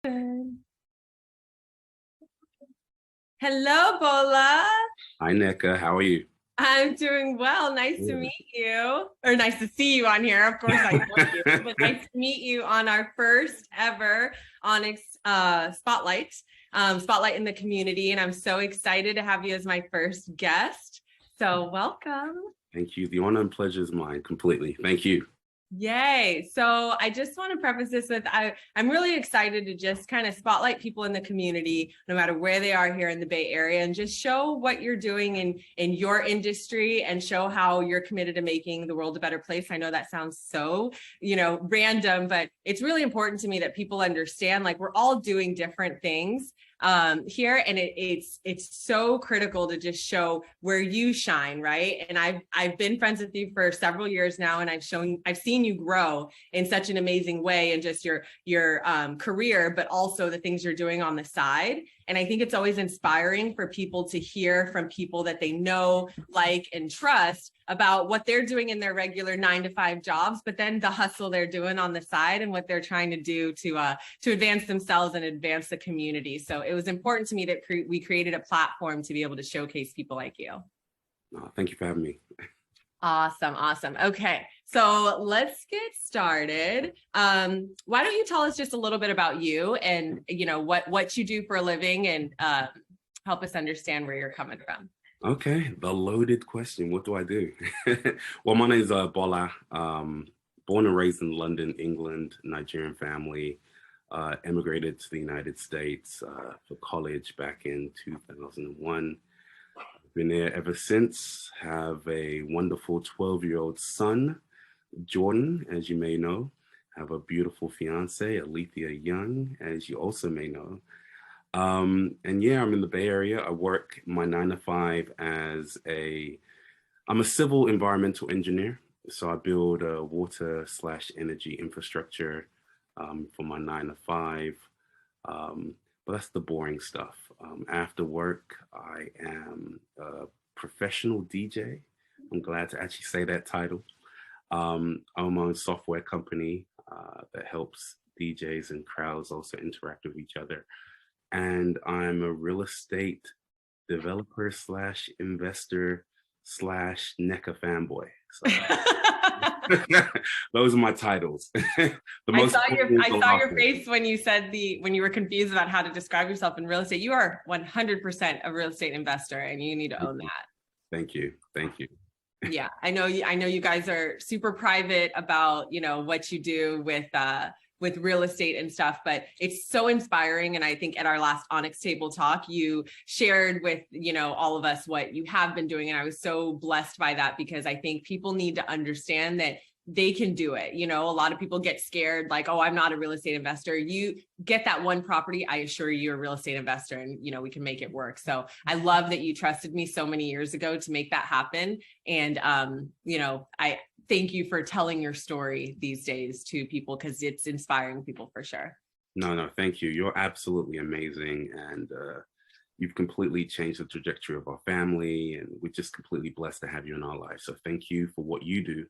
Hello, Bola. Hi, Nneka. How are you? I'm doing well. Nice to Good. meet you. Or nice to see you on here. Of course, I know you, but nice to meet you on our first ever Onyx spotlight in the community. And I'm so excited to have you as my first guest. So welcome. Thank you. The honor and pleasure is mine completely. Thank you. Yay. So I just want to preface this with I'm really excited to just kind of spotlight people in the community, no matter where they are here in the Bay Area, and just show what you're doing in your industry and show how you're committed to making the world a better place. I know that sounds so, random, but it's really important to me that people understand, like, we're all doing different things here, and it's so critical to just show where you shine, right? And I've been friends with you for several years now, and I've seen you grow in such an amazing way, and just your career, but also the things you're doing on the side. And I think it's always inspiring for people to hear from people that they know, like, and trust about what they're doing in their regular 9-to-5 jobs, but then the hustle they're doing on the side and what they're trying to do to advance themselves and advance the community. So it was important to me that we created a platform to be able to showcase people like you. Thank you for having me. Awesome. Okay, so let's get started. Why don't you tell us just a little bit about you and what you do for a living, and help us understand where you're coming from. Okay, the loaded question. What do I do? Well, my name is Bola. Born and raised in London, England, Nigerian family. Emigrated to the United States for college back in 2001. Been there ever since. Have a wonderful 12-year-old son, Jordan, as you may know. Have a beautiful fiance, Alethea Young, as you also may know. And yeah, I'm in the Bay Area. I work my 9-to-5 I'm a civil environmental engineer. So I build water/energy infrastructure for my 9-to-5. But that's the boring stuff. After work, I am a professional DJ. I'm glad to actually say that title. I own my own software company that helps DJs and crowds also interact with each other. And I'm a real estate developer/investor/Nneka fanboy. So those are my titles. I saw your face when you said when you were confused about how to describe yourself in real estate. You are 100% a real estate investor, and you need to own that. Thank you. Yeah, I know you guys are super private about what you do with real estate and stuff, but it's so inspiring. And I think at our last Onyx Table talk, you shared with, all of us what you have been doing. And I was so blessed by that, because I think people need to understand that they can do it. A lot of people get scared, like, oh, I'm not a real estate investor. You get that one property, I assure you, you're a real estate investor, and we can make it work. So I love that you trusted me so many years ago to make that happen. And I thank you for telling your story these days to people, because it's inspiring people for sure. No, thank you. You're absolutely amazing. And you've completely changed the trajectory of our family, and we're just completely blessed to have you in our life. So thank you for what you do,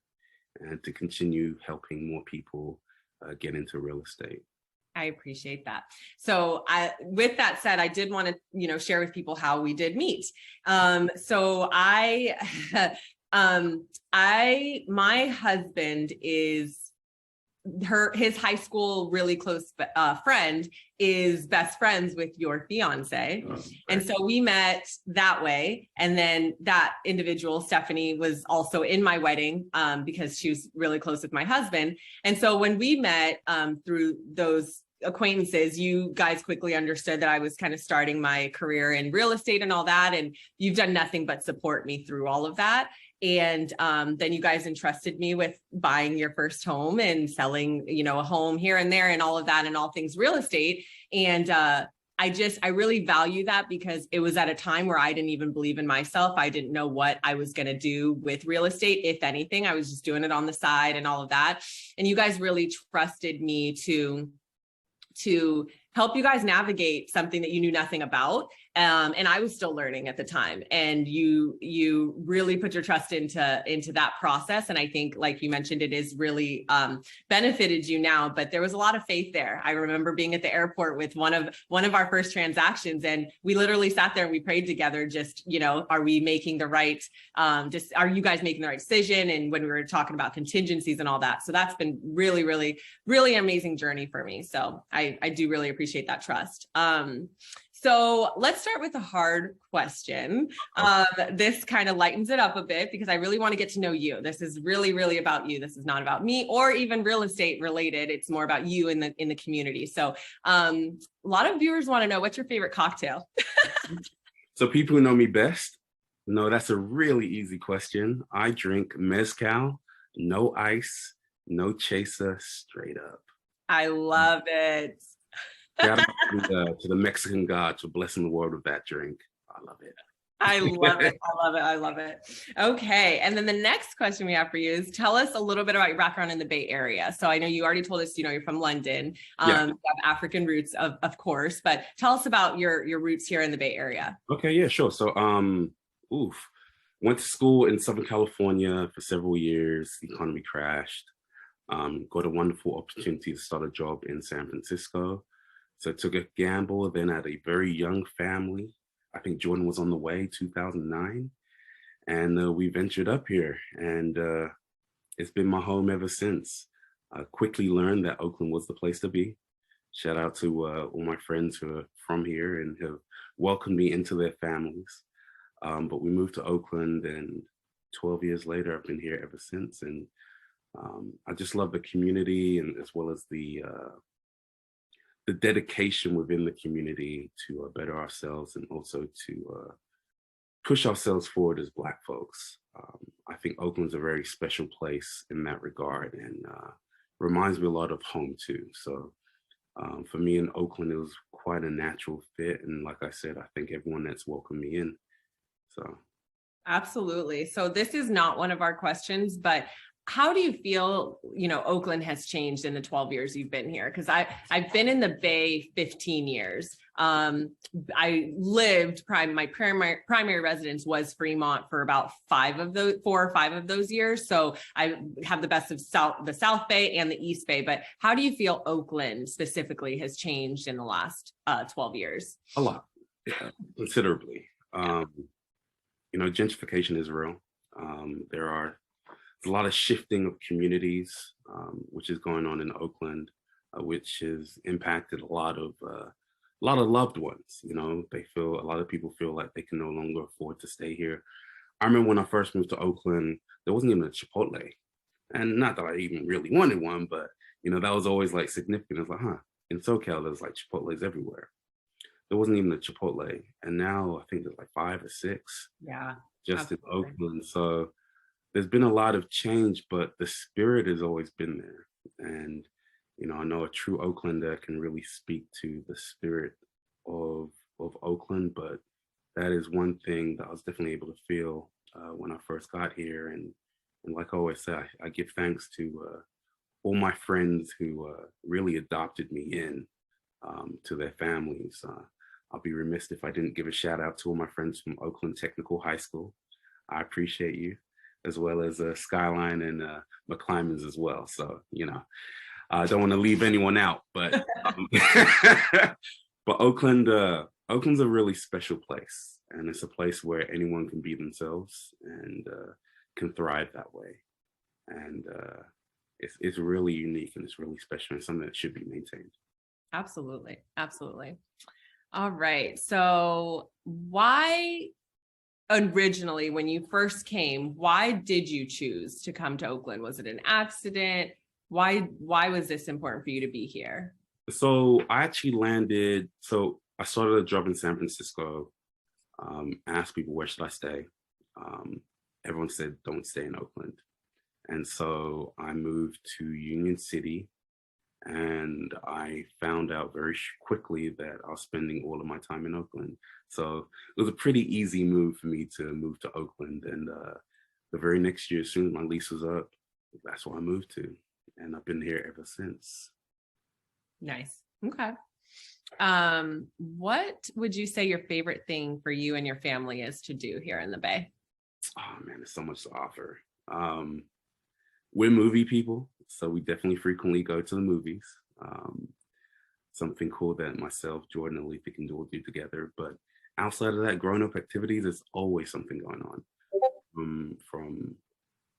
and to continue helping more people get into real estate. I appreciate that. So with that said, I did want to, share with people how we did meet. My husband is his high school really close friend is best friends with your fiance. Oh, right. And so we met that way. And then that individual, Stephanie, was also in my wedding because she was really close with my husband. And so when we met through those acquaintances, you guys quickly understood that I was kind of starting my career in real estate and all that. And you've done nothing but support me through all of that. And then you guys entrusted me with buying your first home and selling, a home here and there and all of that, and all things real estate. And I really value that, because it was at a time where I didn't even believe in myself. I didn't know what I was going to do with real estate. If anything, I was just doing it on the side and all of that. And you guys really trusted me to help you guys navigate something that you knew nothing about. And I was still learning at the time. And you really put your trust into that process. And I think, like you mentioned, it is really benefited you now, but there was a lot of faith there. I remember being at the airport with one of our first transactions, and we literally sat there and we prayed together, just, are we making the right, are you guys making the right decision? And when we were talking about contingencies and all that. So that's been really, really, really amazing journey for me. So I do really appreciate that trust. So let's start with a hard question. This kind of lightens it up a bit because I really want to get to know you. This is really, really about you. This is not about me or even real estate related. It's more about you in the community. So a lot of viewers want to know, what's your favorite cocktail? So people who know me best, no, that's a really easy question. I drink mezcal, no ice, no chaser, straight up. I love it. Shout out to the Mexican gods for blessing the world with that drink. I love it. I love it. I love it. I love it. Okay. And then the next question we have for you is, tell us a little bit about your background in the Bay Area. So I know you already told us, you're from London, you have African roots, of course, but tell us about your roots here in the Bay Area. Okay. Yeah, sure. So, went to school in Southern California for several years. The economy crashed. Got a wonderful opportunity to start a job in San Francisco. So I took a gamble, then had a very young family. I think Jordan was on the way, 2009. And we ventured up here, and it's been my home ever since. I quickly learned that Oakland was the place to be. Shout out to all my friends who are from here and have welcomed me into their families. But we moved to Oakland, and 12 years later, I've been here ever since. And I just love the community, and as well as the dedication within the community to better ourselves and also to push ourselves forward as Black folks. I think Oakland's a very special place in that regard, and reminds me a lot of home too. So for me in Oakland, it was quite a natural fit. And like I said, I think everyone that's welcomed me in. So. Absolutely. So this is not one of our questions, but how do you feel, Oakland has changed in the 12 years you've been here? Because I've been in the Bay 15 years. I lived, my primary residence was Fremont for about 4 or 5 of those years. So I have the best of the South Bay and the East Bay. But how do you feel Oakland specifically has changed in the last 12 years? A lot, considerably. Gentrification is real. There's a lot of shifting of communities, which is going on in Oakland, which has impacted a lot of loved ones. A lot of people feel like they can no longer afford to stay here. I remember when I first moved to Oakland, there wasn't even a Chipotle, and not that I even really wanted one, but that was always like significant. It's like, in SoCal, there's like Chipotles everywhere. There wasn't even a Chipotle, and now I think there's like 5 or 6. Yeah, just absolutely. in Oakland. So there's been a lot of change, but the spirit has always been there. And, I know a true Oaklander can really speak to the spirit of Oakland, but that is one thing that I was definitely able to feel when I first got here. And like I always say, I give thanks to all my friends who really adopted me in to their families. I'll be remiss if I didn't give a shout out to all my friends from Oakland Technical High School. I appreciate you, as well as Skyline and McClymonds as well. So, I don't want to leave anyone out, but but Oakland's a really special place, and it's a place where anyone can be themselves and can thrive that way. And it's really unique, and it's really special, and something that should be maintained. Absolutely. Absolutely. All right. So why originally, when you first came, why did you choose to come to Oakland? Was it an accident? Why was this important for you to be here? So I actually I started a job in San Francisco, asked people, where should I stay? Everyone said, don't stay in Oakland. And so I moved to Union City, and I found out very quickly that I was spending all of my time in Oakland. So it was a pretty easy move for me to move to Oakland. And the very next year, as soon as my lease was up, that's where I moved to. And I've been here ever since. Nice. Okay. what would you say your favorite thing for you and your family is to do here in the Bay? Oh man, there's so much to offer. We're movie people, so we definitely frequently go to the movies. Something cool that myself, Jordan, and Letha can do together. But outside of that, grown-up activities, there's always something going on. From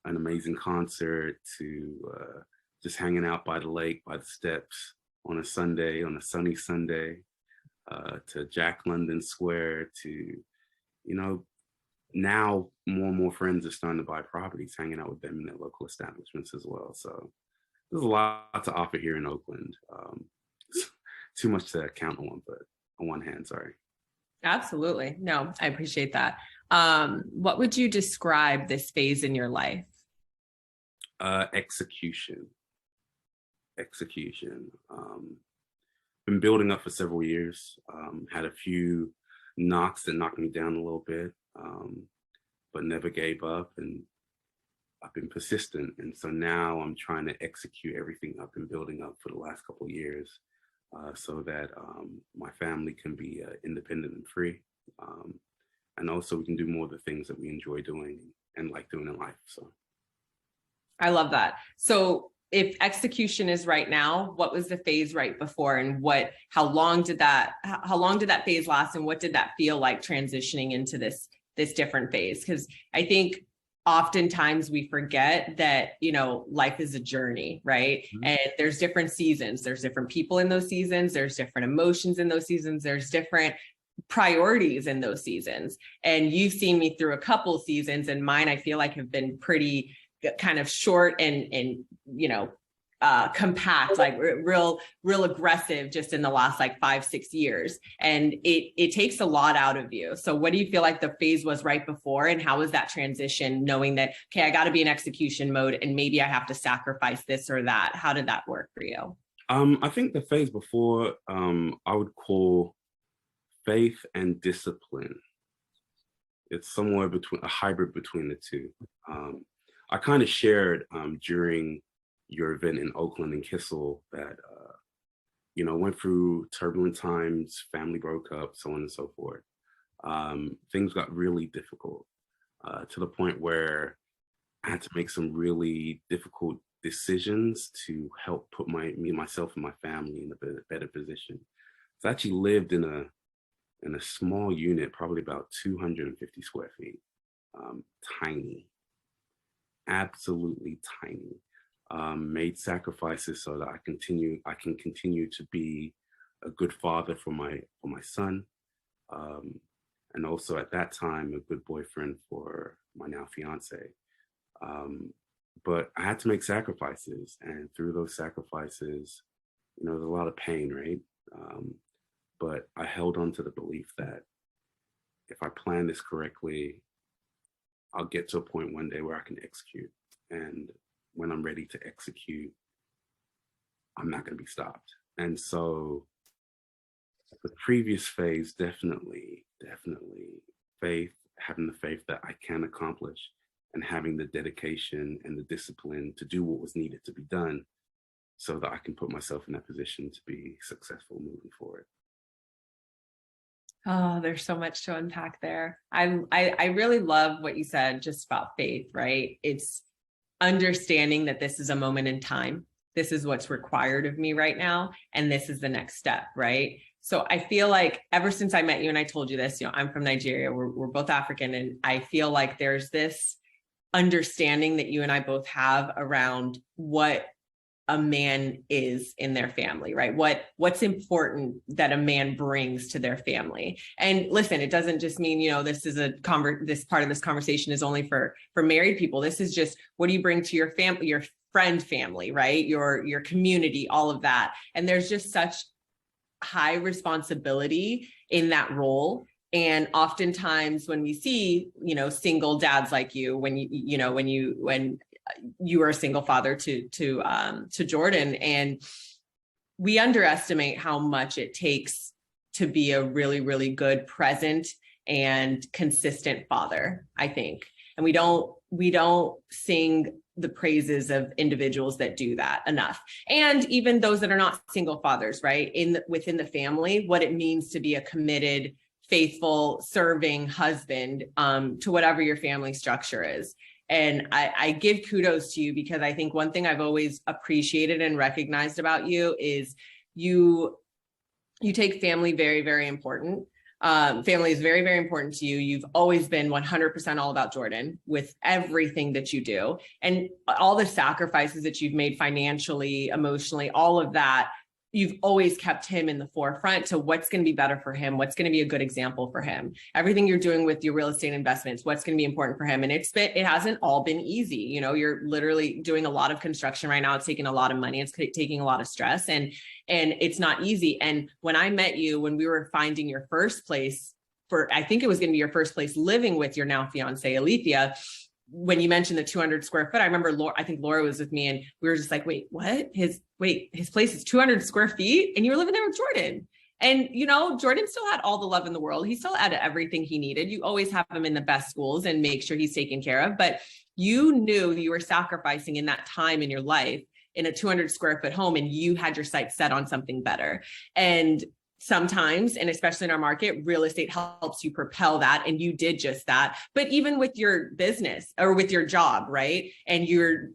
an amazing concert to just hanging out by the lake, by the steps on a Sunday, on a sunny Sunday, to Jack London Square, to, you know, now more and more friends are starting to buy properties, hanging out with them in their local establishments as well. So there's a lot to offer here in Oakland. Too much to count on, but on one hand, sorry. Absolutely. No, I appreciate that. What would you describe this phase in your life? Execution. Been building up for several years. Had a few knocks that knocked me down a little bit, but never gave up, and I've been persistent. And so now I'm trying to execute everything I've been building up for the last couple of years, so that my family can be independent and free. And also we can do more of the things that we enjoy doing and like doing in life. So I love that. So if execution is right now, what was the phase right before, and how long did that phase last, and what did that feel like transitioning into this different phase? Because I think oftentimes we forget that, you know, life is a journey, right? Mm-hmm. And there's different seasons, there's different people in those seasons, there's different emotions in those seasons, there's different priorities in those seasons. And you've seen me through a couple seasons, and mine, I feel like, have been pretty kind of short and you know, compact, like real aggressive just in the last like 5-6 years. And it takes a lot out of you. So what do you feel like the phase was right before, and how was that transition, knowing that, okay, I got to be in execution mode and maybe I have to sacrifice this or that? How did that work for you? I think the phase before, I would call faith and discipline. It's somewhere between, a hybrid between the two. I kind of shared during your event in Oakland and Kissel that, you know, went through turbulent times, family broke up, so on and so forth. Things got really difficult, to the point where I had to make some really difficult decisions to help put myself and my family in a better position. So I actually lived in a small unit, probably about 250 square feet, tiny. Absolutely tiny. Made sacrifices so that I can continue to be a good father for my son, and also at that time a good boyfriend for my now fiance. But I had to make sacrifices, and through those sacrifices, you know, there's a lot of pain, right? But I held on to the belief that if I plan this correctly, I'll get to a point one day where I can execute. And when I'm ready to execute, I'm not going to be stopped. And so the previous phase, definitely faith, having the faith that I can accomplish, and having the dedication and the discipline to do what was needed to be done so that I can put myself in that position to be successful moving forward. Oh, there's so much to unpack there. I really love what you said just about faith, right? It's understanding that this is a moment in time. This is what's required of me right now, and this is the next step, right? So I feel like ever since I met you, and I told you this, you know, I'm from Nigeria, we're both African, and I feel like there's this understanding that you and I both have around what a man is in their family, right? What's important that a man brings to their family. And listen, it doesn't just mean, you know, this part of this conversation is only for married people. This is just, what do you bring to your family, your friend family, right? Your community, all of that. And there's just such high responsibility in that role. And oftentimes when we see, you know, single dads like you, when you were a single father to Jordan, and we underestimate how much it takes to be a really, really good, present and consistent father, I think. And we don't sing the praises of individuals that do that enough. And even those that are not single fathers, right? Within the family, what it means to be a committed, faithful, serving husband to whatever your family structure is. And I give kudos to you, because I think one thing I've always appreciated and recognized about you is you take family very, very important. Family is very, very important to you. You've always been 100% all about Jordan with everything that you do, and all the sacrifices that you've made financially, emotionally, all of that. You've always kept him in the forefront to what's going to be better for him, what's going to be a good example for him. Everything you're doing with your real estate investments, what's going to be important for him. And it hasn't all been easy. You know, you're literally doing a lot of construction right now. It's taking a lot of money. It's taking a lot of stress, and it's not easy. And when I met you, when we were finding your first place I think it was going to be your first place living with your now fiance, Alethea, when you mentioned the 200 square foot, I remember I think Laura was with me, and we were just like, wait, what? His place is 200 square feet and you were living there with Jordan. And, you know, Jordan still had all the love in the world. He still had everything he needed. You always have him in the best schools and make sure he's taken care of. But you knew you were sacrificing in that time in your life in a 200 square foot home, and you had your sights set on something better. And sometimes, and especially in our market, real estate helps you propel that. And you did just that. But even with your business or with your job, right? And you're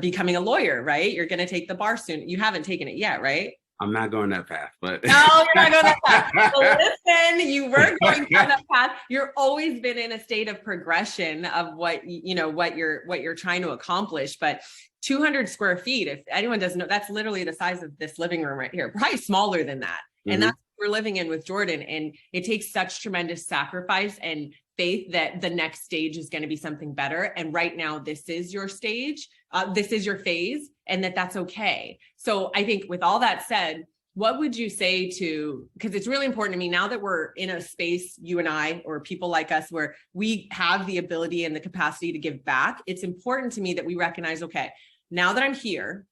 becoming a lawyer, right? You're going to take the bar soon. You haven't taken it yet, right? I'm not going that path, but no, you're not going that path. So listen, you were going down that path. You're always been in a state of progression of what you're trying to accomplish. But 200 square feet, if anyone doesn't know, that's literally the size of this living room right here, probably smaller than that. Mm-hmm. And that's what we're living in with Jordan. And it takes such tremendous sacrifice and faith that the next stage is going to be something better. And right now, this is your stage. This is your phase, and that's okay. So I think with all that said, what would you say because it's really important to me now that we're in a space, you and I, or people like us, where we have the ability and the capacity to give back. It's important to me that we recognize, okay, now that I'm here,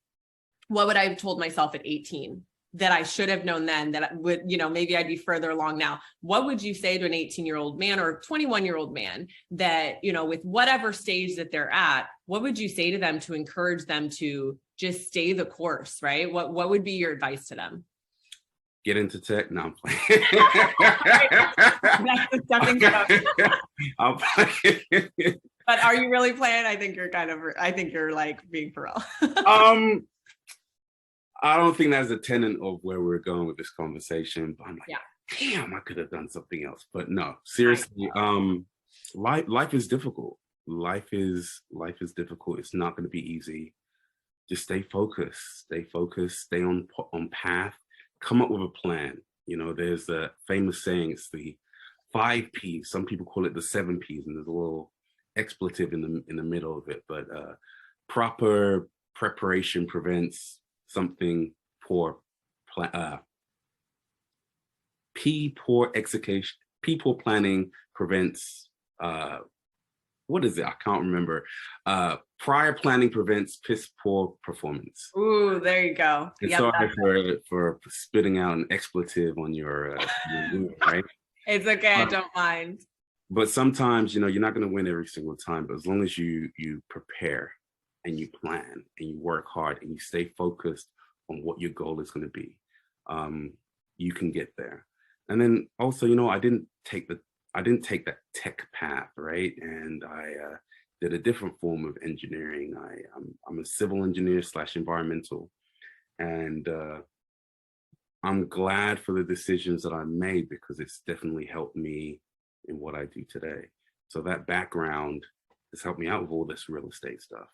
what would I have told myself at 18 that I should have known then, that I would, maybe I'd be further along now? What would you say to an 18-year-old man or a 21-year-old man that, with whatever stage that they're at, what would you say to them to encourage them to just stay the course, right? What would be your advice to them? Get into tech. No, I'm playing. That's the stepping stone. I'm playing. But are you really playing? I think you're like being for real. I don't think that's a tenet of where we're going with this conversation, but I'm like, damn, I could have done something else. But no, seriously, life is difficult. Life is difficult. It's not going to be easy. Just stay focused, stay on path, come up with a plan. There's a famous saying, it's the 5 P's. Some people call it the 7 P's, and there's a little expletive in the middle of it. But proper preparation prevents something poor. Poor execution. Poor planning prevents. What is it? I can't remember. Prior planning prevents piss poor performance. Ooh, there you go. And sorry for spitting out an expletive on your movie, right? It's okay. I don't mind. But sometimes, you're not going to win every single time. But as long as you prepare and you plan and you work hard and you stay focused on what your goal is going to be, you can get there. And then also, I didn't take that tech path, right? And I did a different form of engineering. I'm a civil engineer / environmental. And I'm glad for the decisions that I made, because it's definitely helped me in what I do today. So that background has helped me out with all this real estate stuff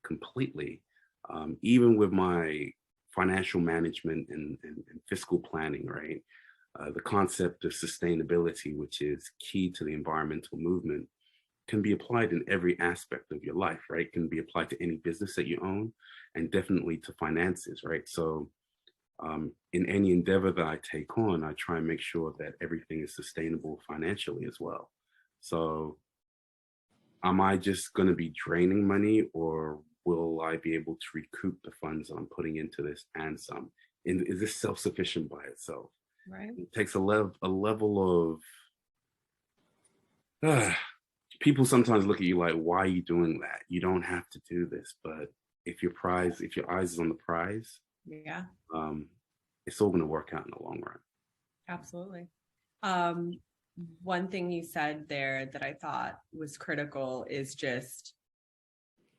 completely. Even with my financial management and fiscal planning, right? The concept of sustainability, which is key to the environmental movement, can be applied in every aspect of your life, right? It can be applied to any business that you own, and definitely to finances, right? So in any endeavor that I take on, I try and make sure that everything is sustainable financially as well. So am I just going to be draining money, or will I be able to recoup the funds that I'm putting into this and some? Is this self-sufficient by itself? Right. It takes a level of people sometimes look at you like, why are you doing that? You don't have to do this. But if your eyes is on the prize, Yeah, um, it's all going to work out in the long run. absolutely. One thing you said there that I thought was critical is just,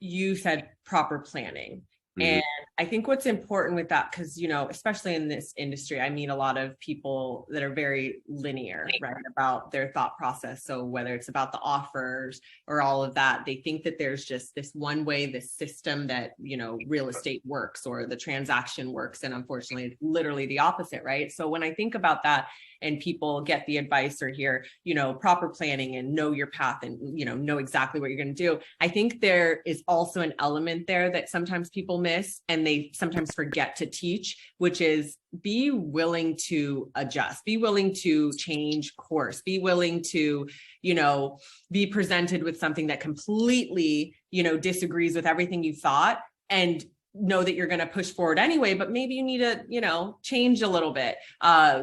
you said proper planning. Mm-hmm. And I think what's important with that, because, you know, especially in this industry, I meet a lot of people that are very linear, right, about their thought process. So whether it's about the offers or all of that, they think that there's just this one way, this system that, you know, real estate works or the transaction works. And unfortunately, it's literally the opposite, right? So when I think about that, and people get the advice or hear, you know, proper planning and know your path and, you know exactly what you're going to do, I think there is also an element there that sometimes people miss and they sometimes forget to teach, which is be willing to adjust, be willing to change course, be willing to, you know, be presented with something that completely, you know, disagrees with everything you thought, and know that you're going to push forward anyway, but maybe you need to, you know, change a little bit,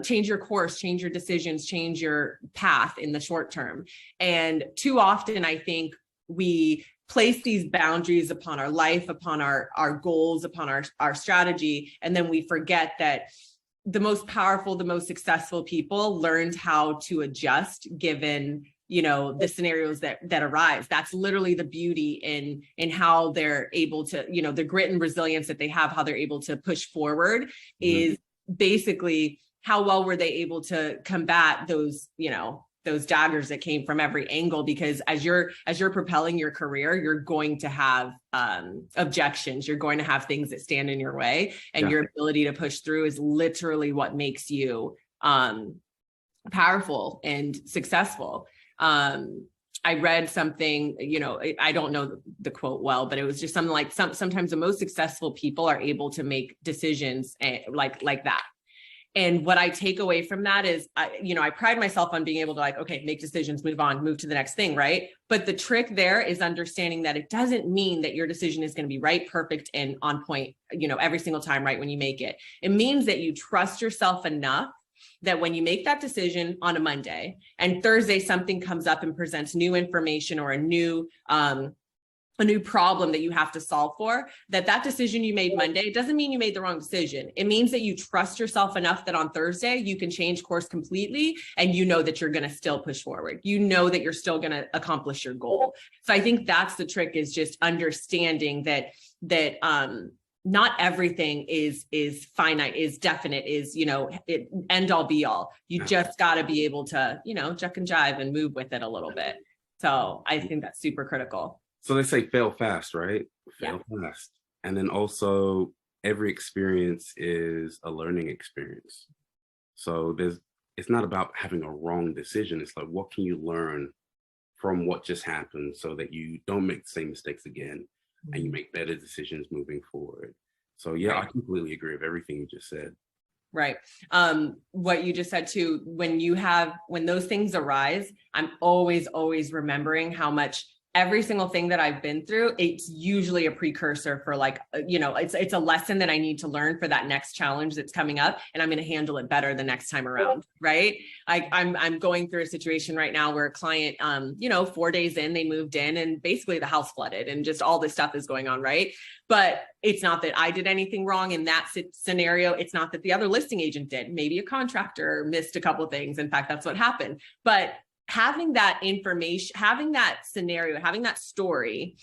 change your course, change your decisions, change your path in the short term. And too often, I think we place these boundaries upon our life, upon our goals, upon our strategy. And then we forget that the most powerful, the most successful people learned how to adjust given, you know, the scenarios that arise. That's literally the beauty in how they're able to, you know, the grit and resilience that they have, how they're able to push forward, is basically how well were they able to combat those, you know, those daggers that came from every angle. Because as you're propelling your career, you're going to have objections, you're going to have things that stand in your way, and your ability to push through is literally what makes you powerful and successful. I read something, you know, I don't know the quote well, but it was just something like sometimes the most successful people are able to make decisions like that. And what I take away from that is, I pride myself on being able to make decisions, move on, move to the next thing, right? But the trick there is understanding that it doesn't mean that your decision is going to be right, perfect, and on point, you know, every single time, right, when you make it. It means that you trust yourself enough that when you make that decision on a Monday and Thursday, something comes up and presents new information or a new problem that you have to solve for, that decision you made Monday doesn't mean you made the wrong decision. It means that you trust yourself enough that on Thursday you can change course completely, and you know that you're going to still push forward. You know that you're still going to accomplish your goal. So I think that's the trick, is just understanding that not everything is finite, is definite, is, you know, end all be all. You just got to be able to, you know, juck and jive and move with it a little bit. So I think that's super critical. So they say fail fast, right? Fail fast. And then also every experience is a learning experience. So it's not about having a wrong decision. It's like, what can you learn from what just happened so that you don't make the same mistakes again and you make better decisions moving forward. So I completely agree with everything you just said. Right. What you just said too, when those things arise, I'm always remembering how much every single thing that I've been through, it's usually a precursor for it's a lesson that I need to learn for that next challenge that's coming up, and I'm going to handle it better the next time around. Right. I'm going through a situation right now where a client, 4 days in, they moved in and basically the house flooded and just all this stuff is going on. Right. But it's not that I did anything wrong in that scenario. It's not that the other listing agent did. Maybe a contractor missed a couple of things. In fact, that's what happened. But having that information, having that scenario, having that story,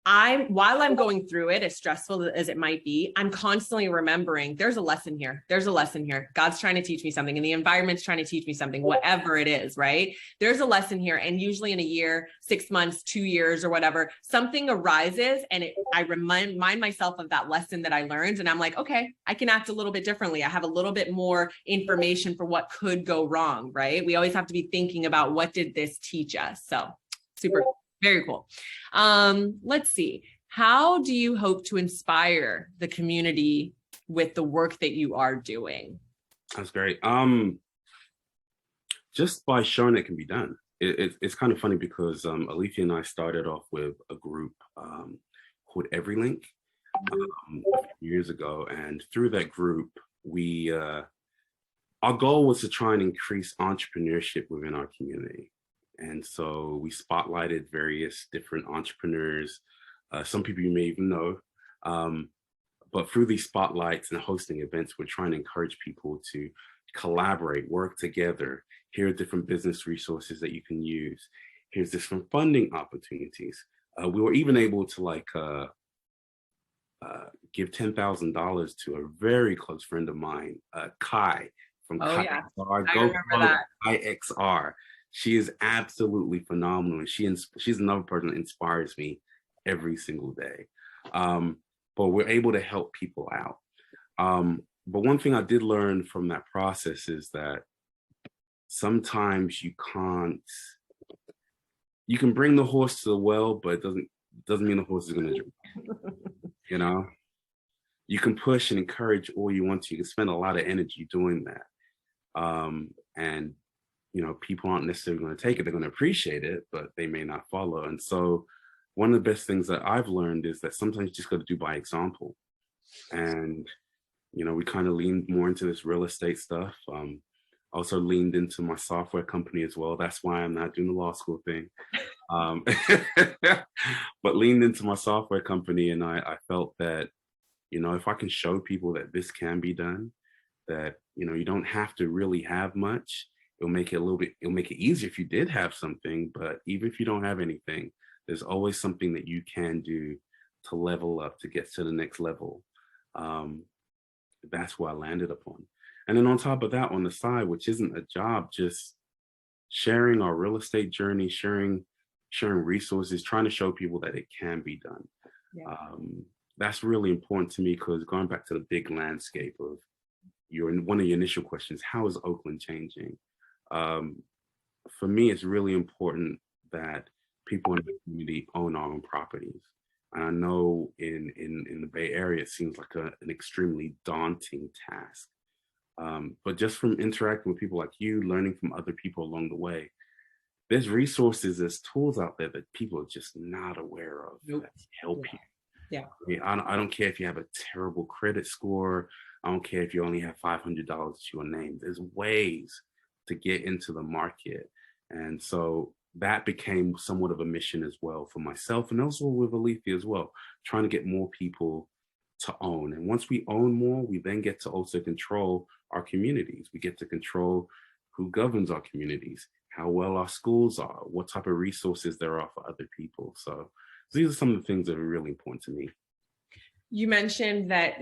while I'm going through it, as stressful as it might be, I'm constantly remembering there's a lesson here. There's a lesson here. God's trying to teach me something, and the environment's trying to teach me something, whatever it is, right? There's a lesson here. And usually in a year, 6 months, 2 years or whatever, something arises and I remind myself of that lesson that I learned. And I'm like, okay, I can act a little bit differently. I have a little bit more information for what could go wrong, right? We always have to be thinking about, what did this teach us? So super cool. Very cool. Let's see. How do you hope to inspire the community with the work that you are doing? That's great. Just by showing it can be done. It's kind of funny because Alethea and I started off with a group called Everylink a few years ago, and through that group, our goal was to try and increase entrepreneurship within our community. And so we spotlighted various different entrepreneurs, some people you may even know. But through these spotlights and hosting events, we're trying to encourage people to collaborate, work together. Here are different business resources that you can use. Here's different funding opportunities. We were even able to give $10,000 to a very close friend of mine, Kai from Oh Kai yeah, XR. I Go remember follow that. Kai XR. She is absolutely phenomenal, and she's another person that inspires me every single day. But we're able to help people out. But one thing I did learn from that process is that sometimes you can bring the horse to the well, but it doesn't mean the horse is going to drink. You know, you can push and encourage all you want to. You can spend a lot of energy doing that. And people aren't necessarily going to take it. They're going to appreciate it, but they may not follow. And so one of the best things that I've learned is that sometimes you just got to do by example. And, we kind of leaned more into this real estate stuff. Also leaned into my software company as well. That's why I'm not doing the law school thing. But leaned into my software company, and I felt that, if I can show people that this can be done, that, you don't have to really have much. It'll make it easier if you did have something, but even if you don't have anything, there's always something that you can do to level up, to get to the next level. That's what I landed upon. And then on top of that, on the side, which isn't a job, just sharing our real estate journey, sharing resources, trying to show people that it can be done. Yeah. That's really important to me, because going back to the big landscape of one of your initial questions, how is Oakland changing? For me, it's really important that people in the community own our own properties. And I know in the Bay Area, it seems like an extremely daunting task. But just from interacting with people like you, learning from other people along the way, there's resources, there's tools out there that people are just not aware of that help you. Yeah. I mean, I don't care if you have a terrible credit score. I don't care if you only have $500 to your name. There's ways to get into the market. And so that became somewhat of a mission as well for myself, and also with Alethea as well, trying to get more people to own. And once we own more, we then get to also control our communities. We get to control who governs our communities, how well our schools are, what type of resources there are for other people. So these are some of the things that are really important to me. You mentioned that,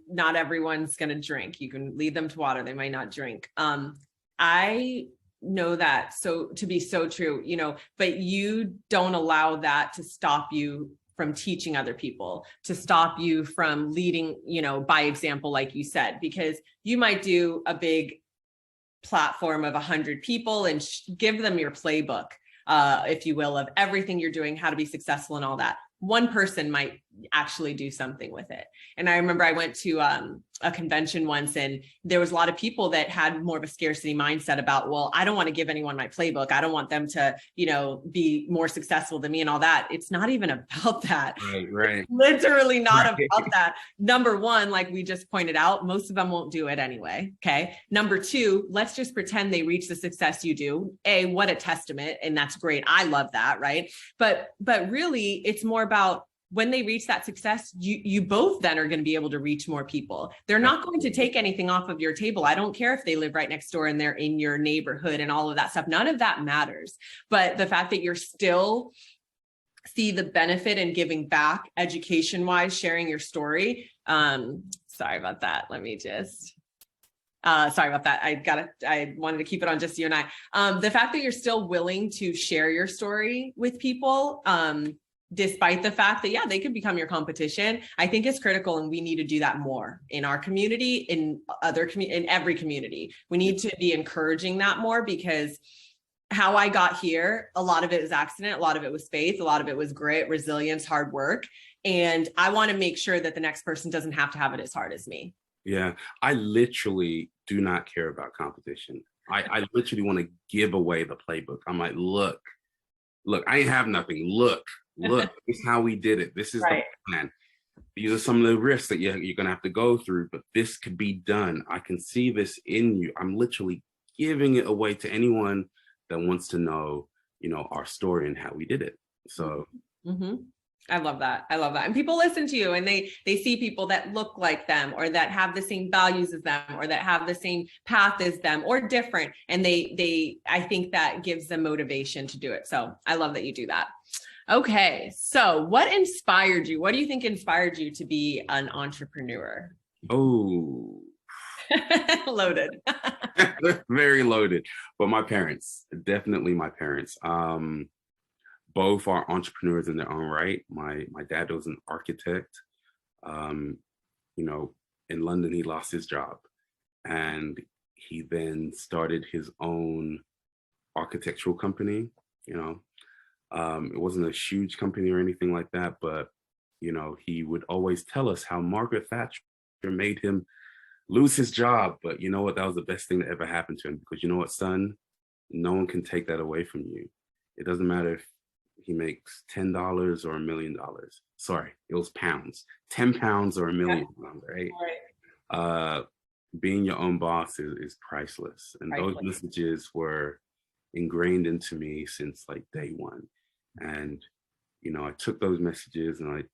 not everyone's going to drink. You can lead them to water. They might not drink. I know that to be so true, but you don't allow that to stop you from teaching other people, to stop you from leading, by example, like you said, because you might do a big platform of 100 people and give them your playbook, if you will, of everything you're doing, how to be successful and all that. One person might actually do something with it. And I remember I went to a convention once, and there was a lot of people that had more of a scarcity mindset about, well, I don't want to give anyone my playbook. I don't want them to, be more successful than me and all that. It's not even about that. Right. It's literally not about that. Number one, like we just pointed out, most of them won't do it anyway. Okay. Number two, let's just pretend they reach the success you do. What a testament. And that's great. I love that. Right. But really it's more about, when they reach that success, you both then are going to be able to reach more people. They're not going to take anything off of your table. I don't care if they live right next door and they're in your neighborhood and all of that stuff. None of that matters. But the fact that you're still see the benefit in giving back education wise, sharing your story. Sorry about that. Let me just sorry about that. I wanted to keep it on just you and I. The fact that you're still willing to share your story with people, despite the fact that, they could become your competition, I think is critical. And we need to do that more in our community, in every community. We need to be encouraging that more, because how I got here, a lot of it was accident. A lot of it was faith. A lot of it was grit, resilience, hard work. And I want to make sure that the next person doesn't have to have it as hard as me. Yeah, I literally do not care about competition. I literally want to give away the playbook. I'm like, look, I ain't have nothing. Look, this is how we did it. This is the plan. These are some of the risks that you're going to have to go through, but this could be done. I can see this in you. I'm literally giving it away to anyone that wants to know our story and how we did it. So mm-hmm. I love that. I love that. And people listen to you and they see people that look like them or that have the same values as them or that have the same path as them or different. And I think that gives them motivation to do it. So I love that you do that. Okay. So what inspired you? What do you think inspired you to be an entrepreneur? Oh, Loaded. very loaded. But my parents, definitely my parents. Both are entrepreneurs in their own right. My dad was an architect. Um, in London, he lost his job, and he then started his own architectural company. It wasn't a huge company or anything like that, but he would always tell us how Margaret Thatcher made him lose his job. But you know what? That was the best thing that ever happened to him, because you know what, son? No one can take that away from you. It doesn't matter if he makes $10 or $1 million. Sorry, it was pounds. 10 pounds or £1 million, right? Being your own boss is priceless. And those messages were ingrained into me since like day one. And, I took those messages, and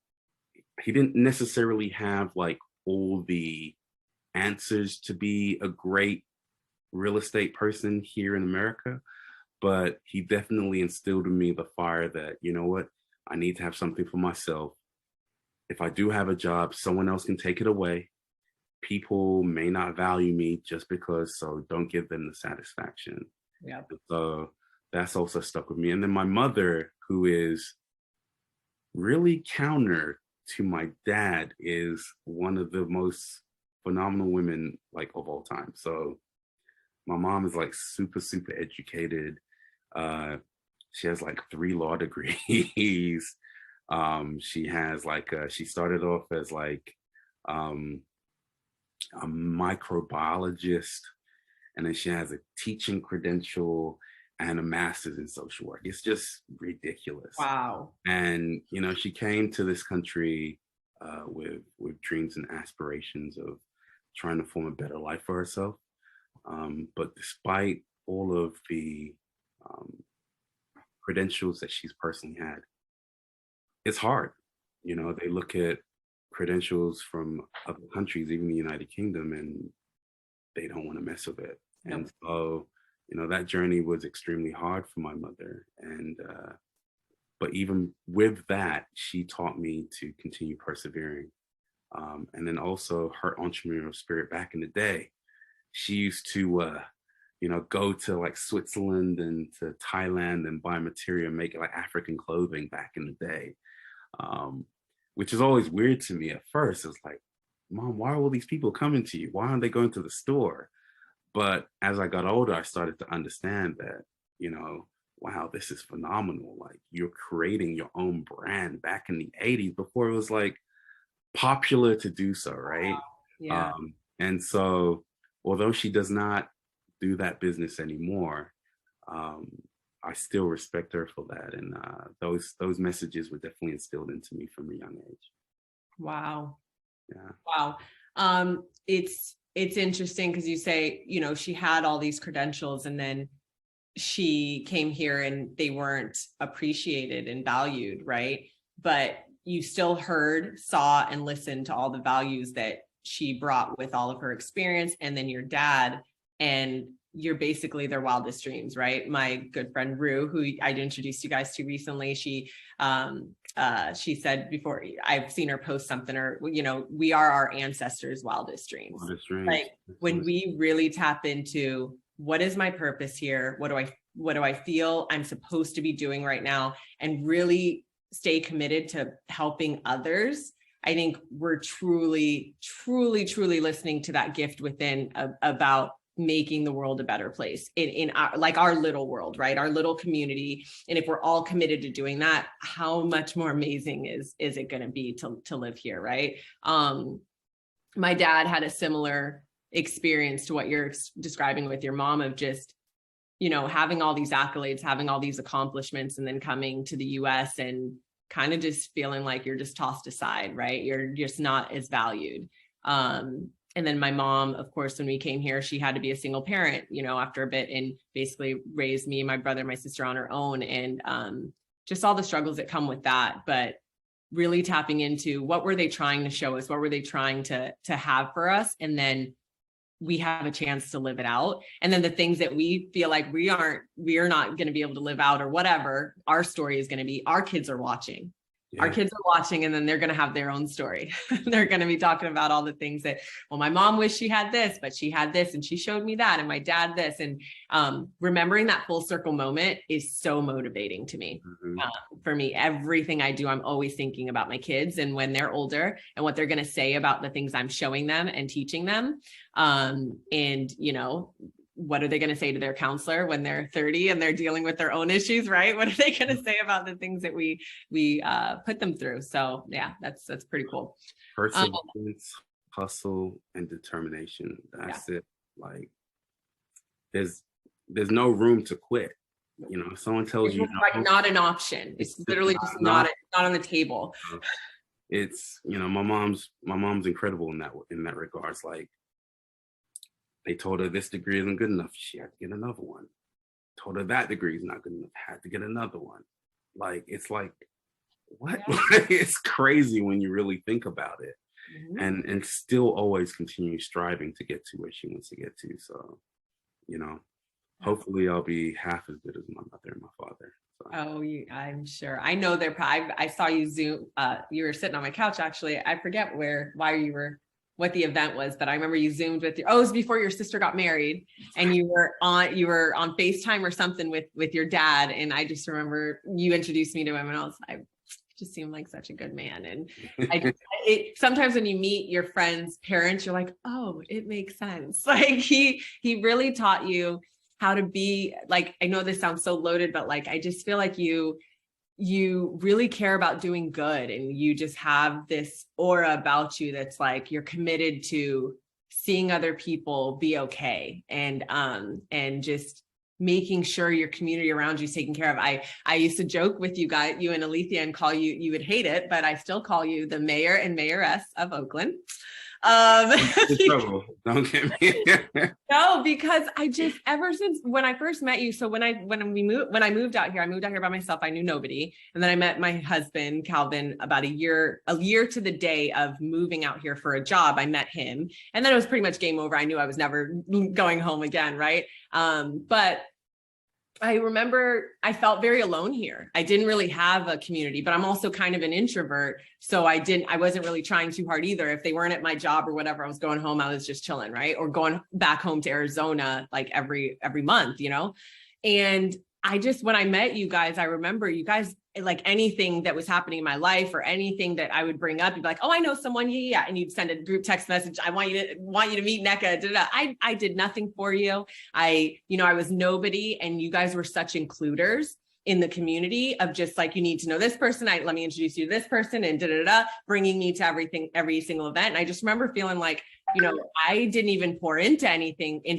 he didn't necessarily have like all the answers to be a great real estate person here in America, but he definitely instilled in me the fire that, you know what, I need to have something for myself. If I do have a job, someone else can take it away. People may not value me just because, so don't give them the satisfaction. Yeah. So that's also stuck with me. And then my mother, who is really counter to my dad, is one of the most phenomenal women like of all time. So my mom is like super, super educated. She has like 3 law degrees. She has like she started off as like a microbiologist, and then she has a teaching credential and a master's in social work. It's just ridiculous. Wow. And she came to this country with dreams and aspirations of trying to form a better life for herself. But despite all of the credentials that she's personally had, it's hard. They look at credentials from other countries, even the United Kingdom, and they don't want to mess with it. Nope. And so, that journey was extremely hard for my mother. And, but even with that, she taught me to continue persevering. And then also her entrepreneurial spirit back in the day. She used to, go to like Switzerland and to Thailand and buy material and make like African clothing back in the day, which is always weird to me at first. It's like, Mom, why are all these people coming to you? Why aren't they going to the store? But as I got older, I started to understand that, wow, this is phenomenal. Like, you're creating your own brand back in the 80s before it was like popular to do so, right? Wow. Yeah. And so, although she does not do that business anymore, I still respect her for that. And those messages were definitely instilled into me from a young age. Wow. Yeah. Wow. It's interesting because you say, she had all these credentials and then she came here and they weren't appreciated and valued, right? But you still heard, saw, and listened to all the values that she brought with all of her experience, and then your dad, and you're basically their wildest dreams, right? My good friend Rue, who I'd introduced you guys to recently, she said before, I've seen her post something, or we are our ancestors' wildest dreams. Like when we really tap into what is my purpose here, what do I feel I'm supposed to be doing right now, and really stay committed to helping others, I think we're truly, truly, truly listening to that gift within about making the world a better place in our little world, right? Our little community. And if we're all committed to doing that, how much more amazing is it going to be to live here, right? My dad had a similar experience to what you're describing with your mom, of just, having all these accolades, having all these accomplishments, and then coming to the US and kind of just feeling like you're just tossed aside, right? You're just not as valued. And then my mom, of course, when we came here, she had to be a single parent, after a bit, and basically raised me, my brother, my sister on her own, and just all the struggles that come with that. But really tapping into what were they trying to show us? What were they trying to have for us? And then we have a chance to live it out. And then the things that we feel like we are not going to be able to live out or whatever, our story is going to be, our kids are watching. Our kids are watching, and then they're going to have their own story. They're going to be talking about all the things that, well, my mom wished she had this, but she had this and she showed me that, and my dad this. And remembering that full circle moment is so motivating to me. For me, everything I do, I'm always thinking about my kids and when they're older and what they're going to say about the things I'm showing them and teaching them. And, what are they going to say to their counselor when they're 30 and they're dealing with their own issues, right? What are they going to say about the things that we put them through? So yeah, that's pretty cool. Perseverance, hustle, and determination. That's it. Like there's no room to quit. If someone tells you like not an option, it's literally just not on the table. It's, my mom's incredible in that regards. Like, they told her this degree isn't good enough, she had to get another one. Told her that degree is not good enough, had to get another one. Like, it's like, what? Yeah. It's crazy when you really think about it. And still always continue striving to get to where she wants to get to. So, hopefully I'll be half as good as my mother and my father. So. Oh, I'm sure. I know they're probably, I saw you Zoom, you were sitting on my couch, actually. I forget what the event was, but I remember you Zoomed with it was before your sister got married, and you were on FaceTime or something with your dad. And I just remember you introduced me to him, and I just seemed like such a good man. And sometimes when you meet your friends' parents, you're like, oh, it makes sense. Like he really taught you how to be, like, I know this sounds so loaded, but like, I just feel like you really care about doing good, and you just have this aura about you that's like you're committed to seeing other people be okay, and just making sure your community around you is taken care of. I used to joke with you guys, you and Alethea, and call you would hate it, but I still call you the mayor and mayoress of Oakland. Don't get me. No, because I just, ever since when I first met you, so when I moved out here, I moved out here by myself. I knew nobody. And then I met my husband, Calvin, about a year to the day of moving out here for a job. I met him, and then it was pretty much game over. I knew I was never going home again. Right. But I remember I felt very alone here. I didn't really have a community, but I'm also kind of an introvert. So I wasn't really trying too hard either. If they weren't at my job or whatever, I was going home, I was just chilling, right? Or going back home to Arizona, like every month, And when I met you guys, I remember you guys, like anything that was happening in my life or anything that I would bring up, you'd be like, oh, I know someone. Yeah. And you'd send a group text message. I want you to meet Nneka. I did nothing for you. I was nobody. And you guys were such includers in the community of just like, you need to know this person. Let me introduce you to this person, and bringing me to every single event. And I just remember feeling like, I didn't even pour into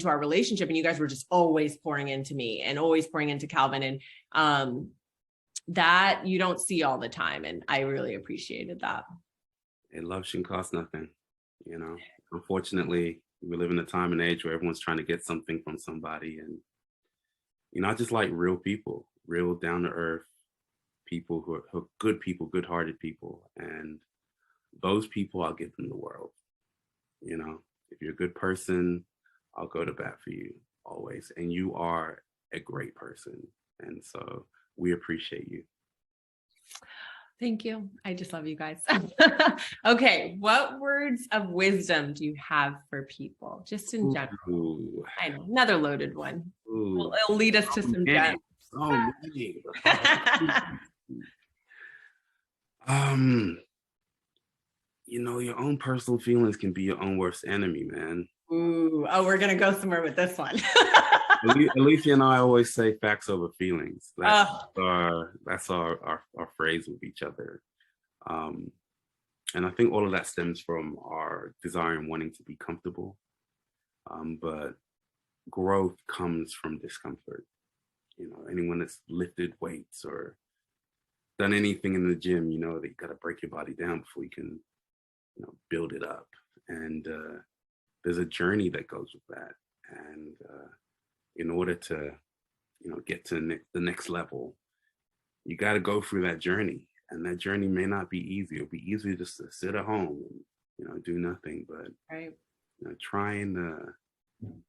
our relationship. And you guys were just always pouring into me and always pouring into Calvin. And, that you don't see all the time. And I really appreciated that. Love shouldn't cost nothing. Unfortunately, we live in a time and age where everyone's trying to get something from somebody. And, I just like real people, real down to earth people who are good people, good-hearted people. And those people, I'll give them the world. If you're a good person, I'll go to bat for you always. And you are a great person. And so we appreciate you. Thank you. I just love you guys. Okay. What words of wisdom do you have for people, just in general? Ooh. I know, another loaded one. Ooh. It'll lead us to some gems. So many. Your own personal feelings can be your own worst enemy, man. Ooh. Oh, we're going to go somewhere with this one. Alicia and I always say facts over feelings. That's our phrase with each other. And I think all of that stems from our desire and wanting to be comfortable. But growth comes from discomfort. Anyone that's lifted weights or done anything in the gym, that you got to break your body down before you can, build it up. And there's a journey that goes with that. And in order to, get to the next level, you got to go through that journey. And that journey may not be easy. It'll be easier just to sit at home and, do nothing. But, Right. Trying to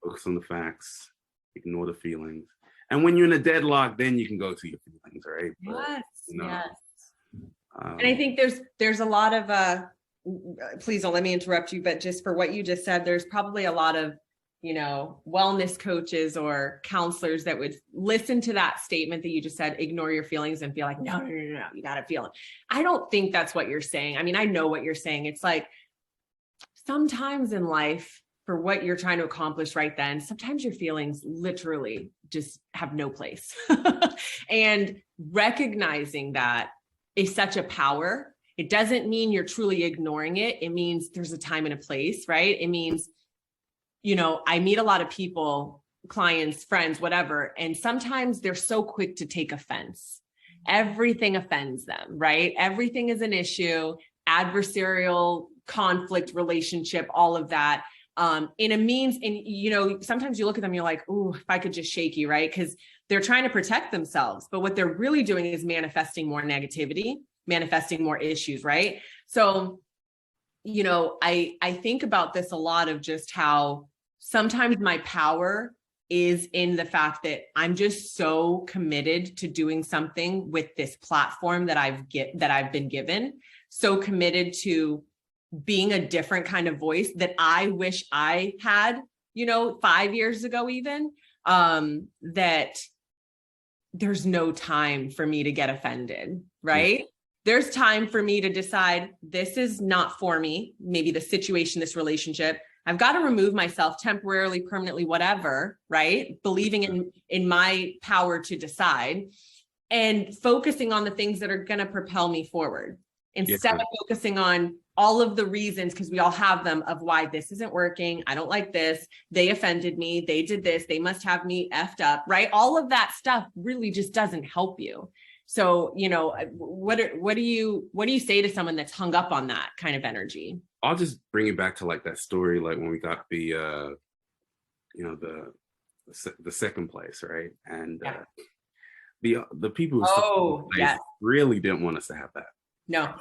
focus on the facts, ignore the feelings. And when you're in a deadlock, then you can go to your feelings, right? Yes, yes. And I think there's a lot of, please don't let me interrupt you, but just for what you just said, there's probably a lot of, wellness coaches or counselors that would listen to that statement that you just said, ignore your feelings, and feel like, no, you got to feel it. I don't think that's what you're saying. I mean, I know what you're saying. It's like sometimes in life, for what you're trying to accomplish right then, sometimes your feelings literally just have no place. And recognizing that is such a power. It doesn't mean you're truly ignoring it. It means there's a time and a place, right? It means, I meet a lot of people, clients, friends, whatever, and sometimes they're so quick to take offense. Everything offends them, right? Everything is an issue, adversarial conflict, relationship, all of that. In a means, and sometimes you look at them, you're like, "Ooh, if I could just shake you," right? Because they're trying to protect themselves, but what they're really doing is manifesting more negativity, manifesting more issues, right? So, I think about this a lot of just how sometimes my power is in the fact that I'm just so committed to doing something with this platform that I've been given, so committed to being a different kind of voice that I wish I had, 5 years ago, even, that there's no time for me to get offended, right? Yeah. There's time for me to decide this is not for me, maybe the situation, this relationship. I've got to remove myself temporarily, permanently, whatever, right? Believing in my power to decide and focusing on the things that are going to propel me forward instead of focusing on all of the reasons, because we all have them, of why this isn't working. I don't like this. They offended me. They did this. They must have me effed up, right? All of that stuff really just doesn't help you. So, what do you say to someone that's hung up on that kind of energy? I'll just bring it back to like that story, like when we got the second place, right? And the people who really didn't want us to have that. No.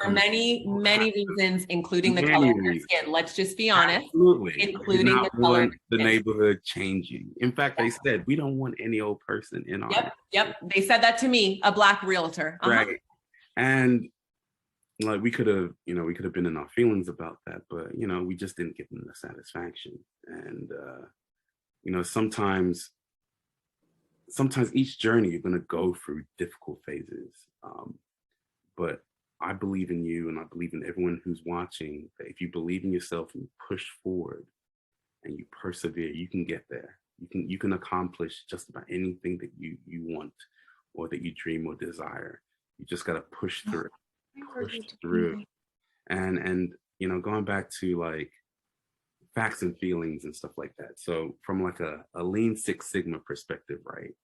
For many reasons, including the color of your skin. Let's just be honest. Absolutely. Including the color of the neighborhood changing. In fact, they said, we don't want any old person in our Yep. They said that to me, a Black realtor. Right. And like we could have been in our feelings about that, but we just didn't give them the satisfaction. And sometimes each journey you're gonna go through difficult phases. But I believe in you, and I believe in everyone who's watching, that if you believe in yourself and you push forward and you persevere, you can get there. You can accomplish just about anything that you want or that you dream or desire. You just got to push through. And going back to like facts and feelings and stuff like that. So from like a Lean Six Sigma perspective, right?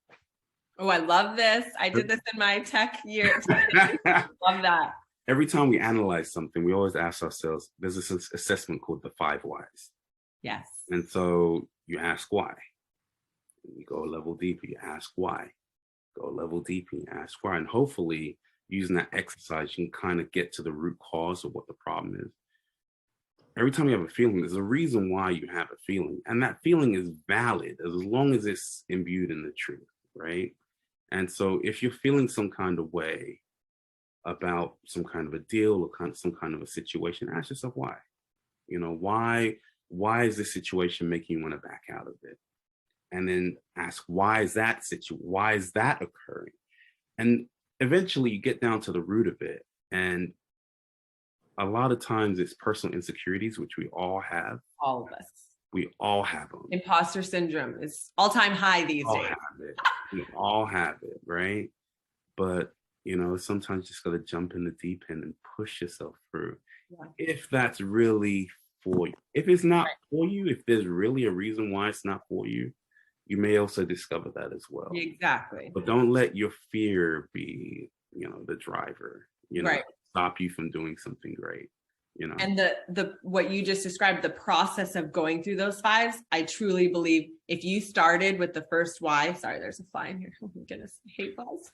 Oh, I love this. I did this in my tech year. Love that. Every time we analyze something, we always ask ourselves, there's this assessment called the 5 whys. Yes. And so you ask why. You go a level deeper, you ask why. Go a level deeper, you ask why. And hopefully, using that exercise, you can kind of get to the root cause of what the problem is. Every time you have a feeling, there's a reason why you have a feeling. And that feeling is valid as long as it's imbued in the truth, right? And so if you're feeling some kind of way about some kind of a deal or some kind of a situation, ask yourself why. Why is this situation making you want to back out of it? And then ask, why is that occurring? And eventually you get down to the root of it. And a lot of times it's personal insecurities, which we all have. All of us. We all have them. Imposter syndrome is all-time high these days. We all have it, right? But, sometimes you just got to jump in the deep end and push yourself through. Yeah. If that's really for you. If it's not for you, if there's really a reason why it's not for you, you may also discover that as well. Exactly. But don't let your fear be, the driver, stop you from doing something great. you know. And the what you just described, the process of going through those fives, I truly believe if you started with the first why, sorry, there's a fly in here. Oh my goodness, I hate flies.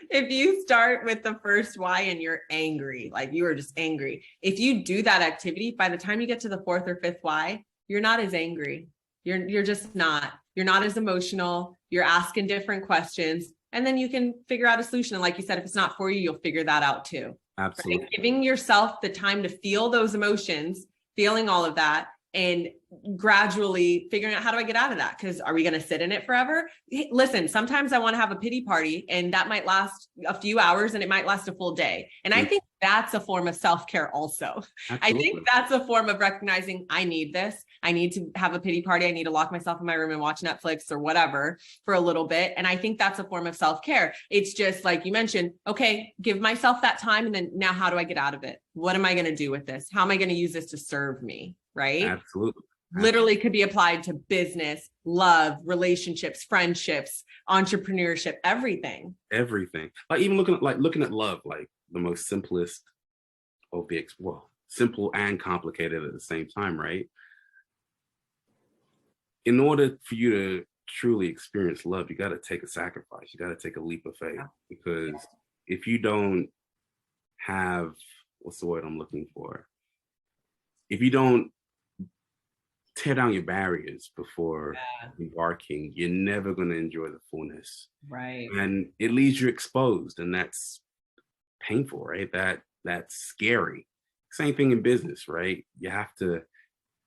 If you start with the first why and you're angry, like you are just angry, if you do that activity, by the time you get to the fourth or fifth why, you're not as angry. You're just not. You're not as emotional. You're asking different questions, and then you can figure out a solution. And like you said, if it's not for you, you'll figure that out too. Absolutely. Right? Giving yourself the time to feel those emotions, feeling all of that, and gradually figuring out, how do I get out of that? Because are we going to sit in it forever? Listen, sometimes I want to have a pity party, and that might last a few hours and it might last a full day. And I think that's a form of self-care also. Absolutely. I think that's a form of recognizing I need this. I need to have a pity party. I need to lock myself in my room and watch Netflix or whatever for a little bit. And I think that's a form of self-care. It's just like you mentioned, okay, give myself that time. And then now how do I get out of it? What am I going to do with this? How am I going to use this to serve me? Right? Absolutely. Literally could be applied to business, love, relationships, friendships, entrepreneurship, everything. Everything. Like even looking at love, like the most simplest of the simple and complicated at the same time, right? In order for you to truly experience love, you got to take a sacrifice. You got to take a leap of faith, because if you don't have, what's the word I'm looking for? If you don't tear down your barriers before embarking, you're never going to enjoy the fullness. Right. And it leaves you exposed, and that's painful, right? That's scary. Same thing in business, right? You have to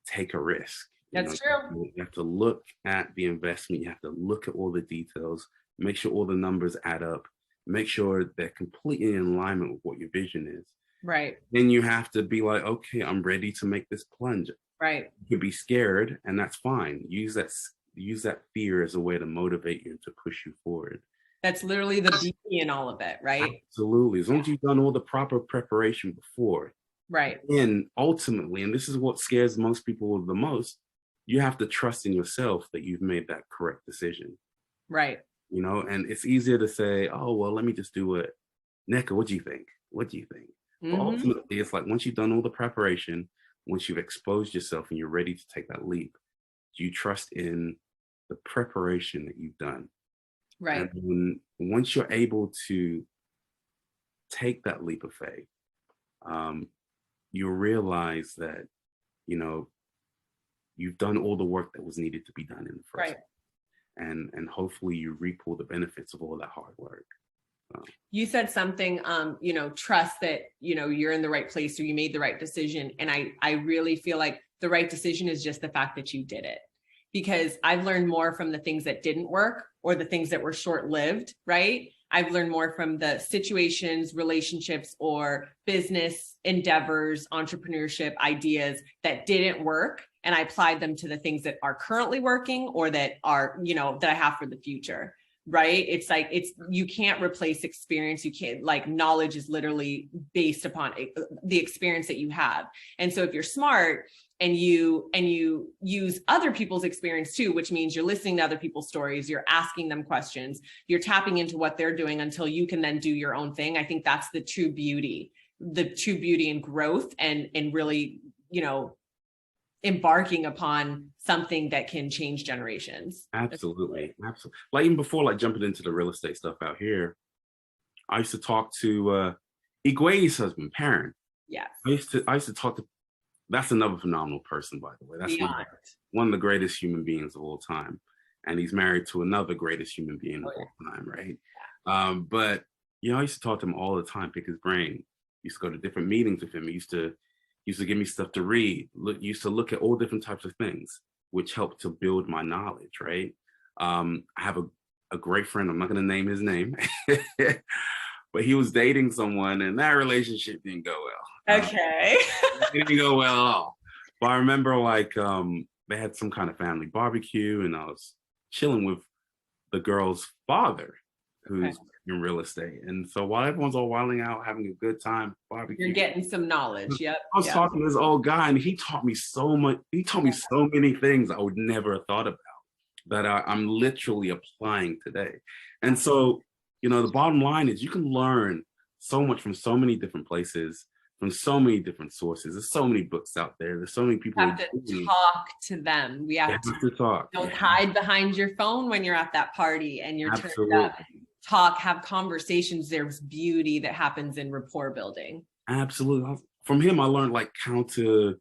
take a risk. That's true. You have to look at the investment. You have to look at all the details, make sure all the numbers add up, make sure they're completely in alignment with what your vision is. Right. Then you have to be like, okay, I'm ready to make this plunge. Right. You could be scared, and that's fine. Use that fear as a way to motivate you and to push you forward. That's literally the beauty in all of it, right? Absolutely. As long as you've done all the proper preparation before. Right. And ultimately, and this is what scares most people the most, you have to trust in yourself that you've made that correct decision. Right. You know, and it's easier to say, oh, well, let me just do it. Nneka, what do you think? What do you think? But ultimately, it's like once you've done all the preparation, once you've exposed yourself and you're ready to take that leap, you trust in the preparation that you've done. Right. And once you're able to take that leap of faith, you realize that, you know, you've done all the work that was needed to be done in the first place. And hopefully you reap all the benefits of all that hard work. You said something, you know, trust that, you know, you're in the right place or you made the right decision. And I really feel like the right decision is just the fact that you did it, because I've learned more from the things that didn't work or the things that were short-lived, right? I've learned more from the situations, relationships, or business endeavors, entrepreneurship ideas that didn't work. And I applied them to the things that are currently working or that are, you know, that I have for the future. Right. It's like, you can't replace experience. You can't, like, knowledge is literally based upon the experience that you have. And so if you're smart and you use other people's experience too, which means you're listening to other people's stories, you're asking them questions, you're tapping into what they're doing until you can then do your own thing. I think that's the true beauty and growth, and really, you know, embarking upon something that can change generations. Absolutely. Like even before, like jumping into the real estate stuff out here, I used to talk to Igwe's husband, Perrin. Yeah. I used to talk to, that's another phenomenal person, by the way. That's one of the greatest human beings of all time. And he's married to another greatest human being of all time, right? But, you know, I used to talk to him all the time, pick his brain. Used to go to different meetings with him. He used to give me stuff to read. Used to look at all different types of things, which helped to build my knowledge, right? I have a great friend, I'm not gonna name his name, but he was dating someone and that relationship didn't go well. Okay. It didn't go well at all. But I remember, like, they had some kind of family barbecue and I was chilling with the girl's father, who's in real estate. And so while everyone's all wilding out, having a good time, barbecue, you're getting some knowledge. Yep. I was talking to this old guy and he taught me so much. He taught me so many things I would never have thought about that I'm literally applying today. And so, you know, the bottom line is you can learn so much from so many different places. from so many different sources. There's so many books out there. There's so many people. We have to talk to them. We have to talk. Don't hide behind your phone when you're at that party and you're turned up. Talk, have conversations. There's beauty that happens in rapport building. Absolutely. From him, I learned like how to,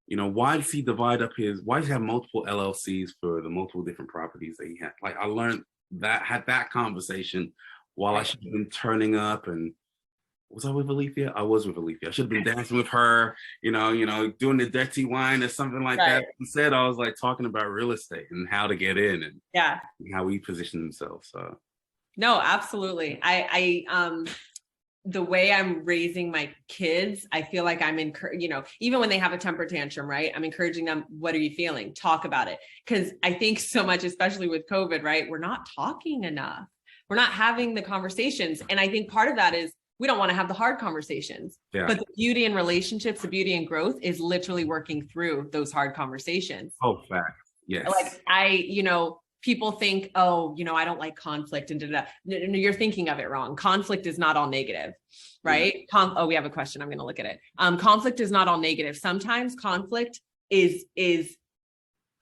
why does he divide up why does he have multiple LLCs for the multiple different properties that he had? Like I learned had that conversation while I should have been turning up. And was I with Alethea? I was with Alethea. I should have been dancing with her, doing the dirty wine or something like that. Instead, I was like talking about real estate and how to get in and how we position themselves. So no, absolutely. I the way I'm raising my kids, I feel like I'm even when they have a temper tantrum, right? I'm encouraging them. What are you feeling? Talk about it. Because I think so much, especially with COVID, right? We're not talking enough. We're not having the conversations. And I think part of that is we don't want to have the hard conversations, but the beauty in relationships, the beauty in growth is literally working through those hard conversations. Oh, fact. Yes. Like people think, I don't like conflict and No, you're thinking of it wrong. Conflict is not all negative, right? We have a question. I'm going to look at it. Conflict is not all negative. Sometimes conflict is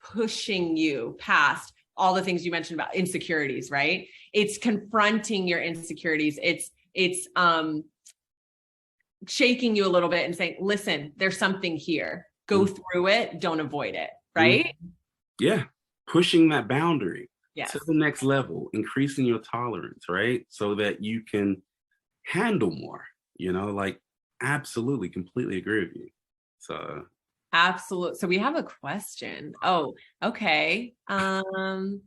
pushing you past all the things you mentioned about insecurities, right? It's confronting your insecurities. It's shaking you a little bit and saying, listen, there's something here. Go through it. Don't avoid it, right? Yeah. Pushing that boundary to the next level, increasing your tolerance, right? So that you can handle more, absolutely, completely agree with you. So. Absolutely. So we have a question. Oh, okay. Boule,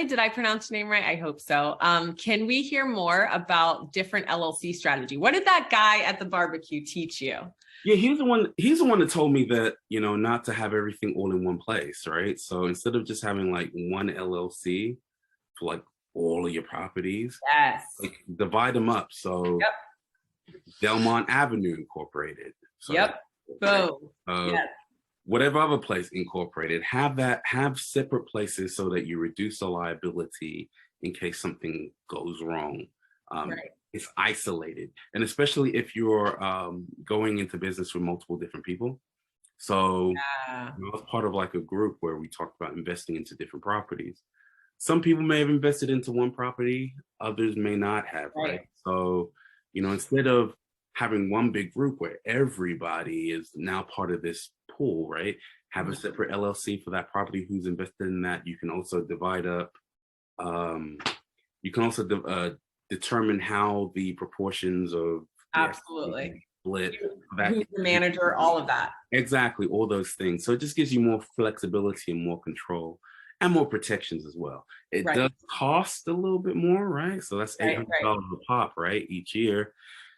did I pronounce your name right? I hope so. Can we hear more about different LLC strategy? What did that guy at the barbecue teach you? Yeah, he's the one that told me that, not to have everything all in one place, right? So instead of just having like one LLC for like all of your properties, like divide them up. So Delmont Avenue Incorporated. So Boom. Whatever other place incorporated, have separate places so that you reduce the liability in case something goes wrong. It's isolated, and especially if you're going into business with multiple different people. So as part of like a group where we talked about investing into different properties. Some people may have invested into one property, others may not have, right? So, instead of having one big group where everybody is now part of this pool, right? Have a separate LLC for that property who's invested in that. You can also divide up. You can also determine how the proportions of split. Who's the manager? All of that. Exactly, all those things. So it just gives you more flexibility and more control and more protections as well. It does cost a little bit more, right? So that's $800 a pop, right, each year.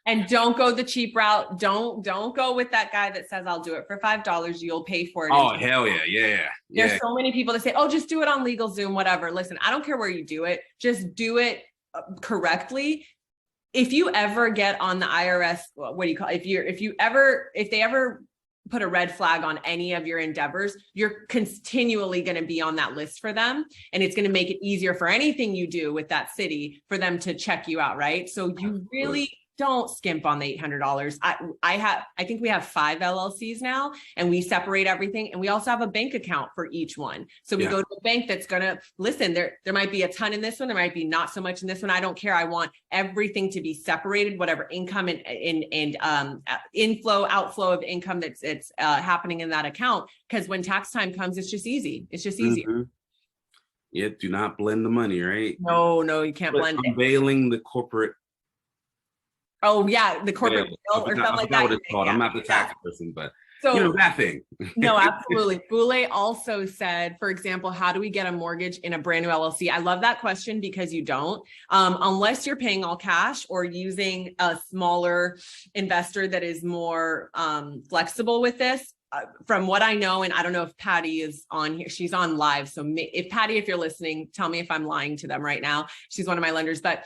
And don't go the cheap route. Don't go with that guy that says, I'll do it for $5. You'll pay for it. Oh, hell yeah. Yeah. There's so many people that say, oh, just do it on LegalZoom, whatever. Listen, I don't care where you do it. Just do it correctly. If you ever get on the IRS, if they ever put a red flag on any of your endeavors, you're continually going to be on that list for them. And it's going to make it easier for anything you do with that city for them to check you out, right? So you really don't skimp on the $800. I think we have 5 LLCs now, and we separate everything. And we also have a bank account for each one. So we go to a bank that's going to listen. There might be a ton in this one. There might be not so much in this one. I don't care. I want everything to be separated, whatever income and inflow, outflow of income that's happening in that account. Because when tax time comes, it's just easy. It's just easier. Yeah. Do not blend the money, right? No, you can't blend it. Unveiling the corporate. Oh yeah, the corporate bill or something like that. What it's called. I'm not the tax person, but that thing. No, absolutely. Boule also said, for example, how do we get a mortgage in a brand new LLC? I love that question because you don't, unless you're paying all cash or using a smaller investor that is more flexible with this. From what I know, and I don't know if Patty is on here, she's on live. So if Patty, if you're listening, tell me if I'm lying to them right now. She's one of my lenders, but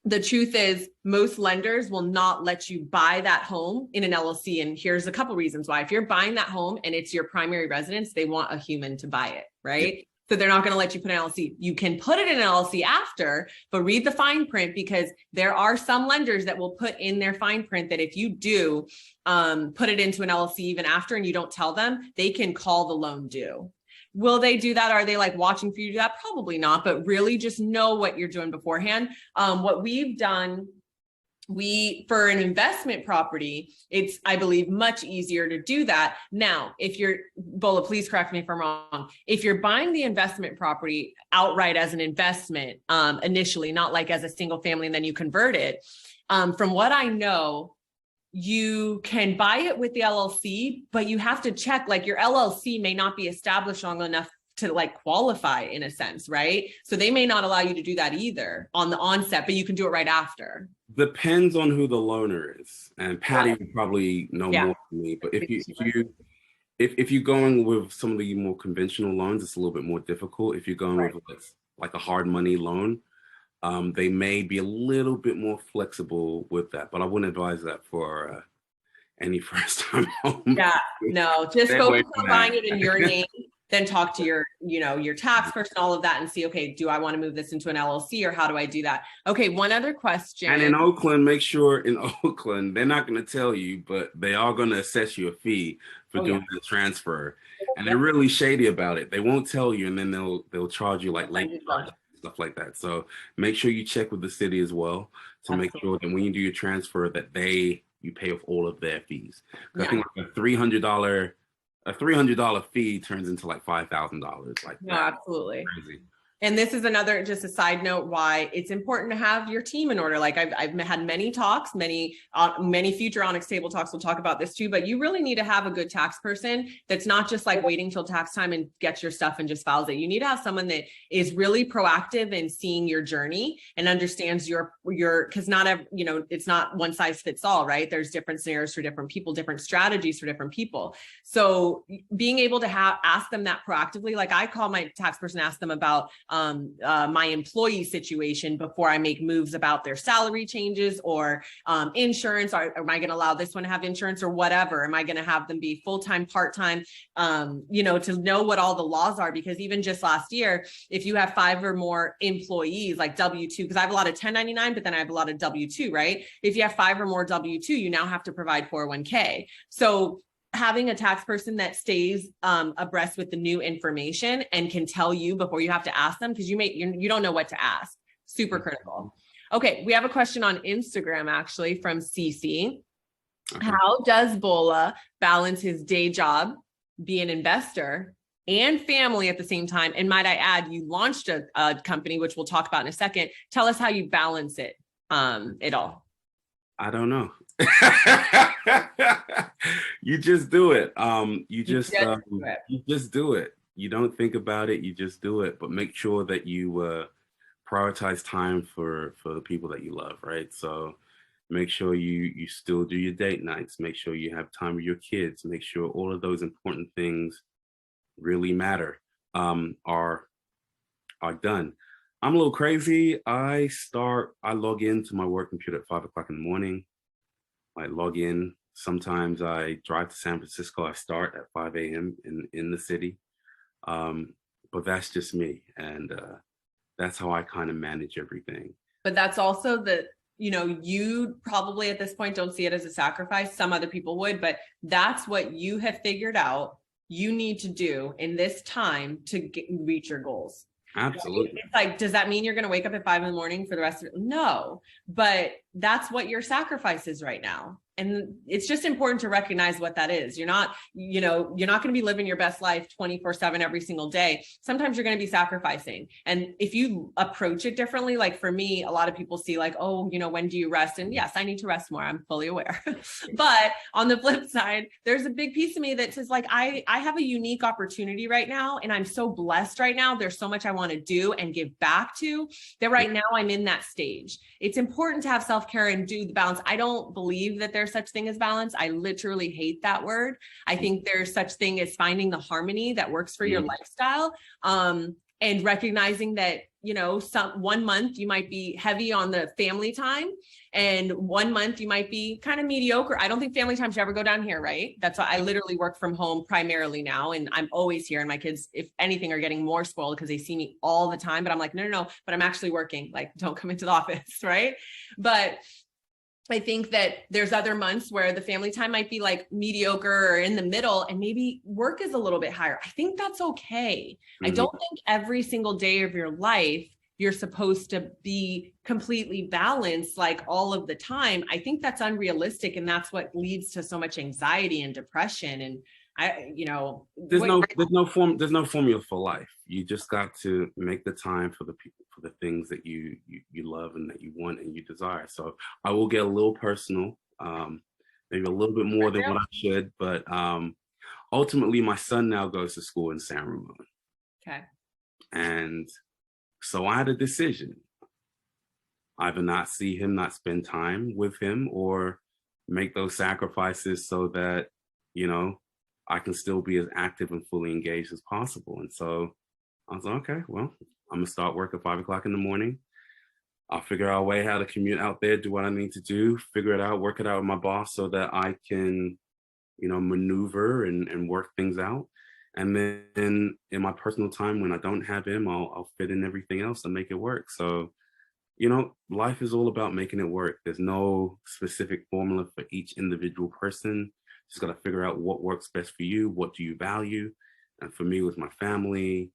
the truth is most lenders will not let you buy that home in an LLC. And here's a couple reasons why. If you're buying that home and it's your primary residence, they want a human to buy it, right? So they're not going to let you put an LLC. You can put it in an LLC after, but read the fine print, because there are some lenders that will put in their fine print that if you do put it into an LLC even after and you don't tell them, they can call the loan due. Will they do that? Are they like watching for you to do that? Probably not, but really just know what you're doing beforehand. What we've done, for an investment property, it's, I believe, much easier to do that. Now, if you're, Bola, please correct me if I'm wrong. If you're buying the investment property outright as an investment, initially, not like as a single family, and then you convert it, from what I know, you can buy it with the LLC, but you have to check, like your LLC may not be established long enough to like qualify in a sense, right? So they may not allow you to do that either on the onset, but you can do it right after. Depends on who the loaner is, and Patty would probably know more than me. But if you're going with some of the more conventional loans, it's a little bit more difficult. If you're going with like a hard money loan, they may be a little bit more flexible with that. But I wouldn't advise that for any first time home. Yeah, no, just focus on buying it in your name. Then talk to your, your tax person, all of that, and see, okay, do I want to move this into an LLC, or how do I do that? Okay, one other question. And in Oakland, make sure in Oakland, they're not going to tell you, but they are going to assess you a fee for doing the transfer. And they're really shady about it. They won't tell you, and then they'll charge you like late charges, stuff like that. So make sure you check with the city as well to make sure that when you do your transfer that you pay off all of their fees. I think like a $300 fee turns into like $5,000. Like, no, absolutely. Crazy. And this is another, just a side note, why it's important to have your team in order. Like I've had many talks, many future Onyx table talks will talk about this too, but you really need to have a good tax person that's not just like waiting till tax time and gets your stuff and just files it. You need to have someone that is really proactive in seeing your journey and understands your, cause not every, it's not one size fits all, right? There's different scenarios for different people, different strategies for different people. So being able to ask them that proactively, like I call my tax person, ask them about my employee situation before I make moves about their salary changes or insurance. Or am I going to allow this one to have insurance or whatever? Am I going to have them be full-time, part-time, to know what all the laws are? Because even just last year, if you have 5 or more employees, like W-2, because I have a lot of 1099, but then I have a lot of W-2, right? If you have 5 or more W-2, you now have to provide 401k. So having a tax person that stays abreast with the new information and can tell you before you have to ask them, because you don't know what to ask. Super critical. Okay, we have a question on Instagram actually from Cece. Okay. How does Bola balance his day job, be an investor, and family at the same time? And might I add, you launched a company, which we'll talk about in a second. Tell us how you balance it all. I don't know. You just do it. You just do it. You don't think about it. You just do it. But make sure that you prioritize time for the people that you love, right? So make sure you still do your date nights. Make sure you have time with your kids. Make sure all of those important things really matter are done. I'm a little crazy. I log into my work computer at 5 o'clock in the morning. I log in. Sometimes I drive to San Francisco. I start at 5 a.m. in the city. But that's just me. And that's how I kind of manage everything. But that's also you probably at this point don't see it as a sacrifice. Some other people would, but that's what you have figured out you need to do in this time to reach your goals. Absolutely. It's like, does that mean you're going to wake up at 5 a.m. for the rest of it? No, but that's what your sacrifice is right now. And it's just important to recognize what that is. You're not going to be living your best life 24/7 every single day. Sometimes you're going to be sacrificing. And if you approach it differently, like for me, a lot of people see like, oh, when do you rest? And yes, I need to rest more. I'm fully aware. But on the flip side, there's a big piece of me that says like, I have a unique opportunity right now. And I'm so blessed right now. There's so much I want to do and give back to that right now I'm in that stage. It's important to have self-care and do the balance. I don't believe that there's such thing as balance. I literally hate that word. I think there's such thing as finding the harmony that works for your lifestyle. and recognizing that, you know, one month you might be heavy on the family time and one month you might be kind of mediocre. I don't think family time should ever go down here, right? That's why I literally work from home primarily now. And I'm always here. And my kids, if anything, are getting more spoiled because they see me all the time. But I'm like, no, but I'm actually working. Like, don't come into the office, right? But I think that there's other months where the family time might be like mediocre or in the middle, and maybe work is a little bit higher. I think that's okay. I don't think every single day of your life you're supposed to be completely balanced like all of the time. I think that's unrealistic, and that's what leads to so much anxiety and depression. And there's no formula for life. You just got to make the time for the people, for the things that you love and that you want and you desire. So I will get a little personal, maybe a little bit more than what I should, but ultimately my son now goes to school in San Ramon. Okay. And so I had a decision: either not see him, not spend time with him, or make those sacrifices so that, you know, I can still be as active and fully engaged as possible. And so I was like, okay, well, I'm gonna start work at 5 o'clock in the morning. I'll figure out a way how to commute out there, do what I need to do, figure it out, work it out with my boss so that I can, you know, maneuver and work things out. And then in my personal time, when I don't have him, I'll fit in everything else and make it work. So, you know, life is all about making it work. There's no specific formula for each individual person. Just got to figure out what works best for you. What do you value? And for me, it was my family,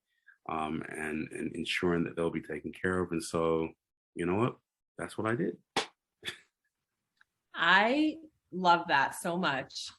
and ensuring that they'll be taken care of. And so, you know what? That's what I did. I love that so much.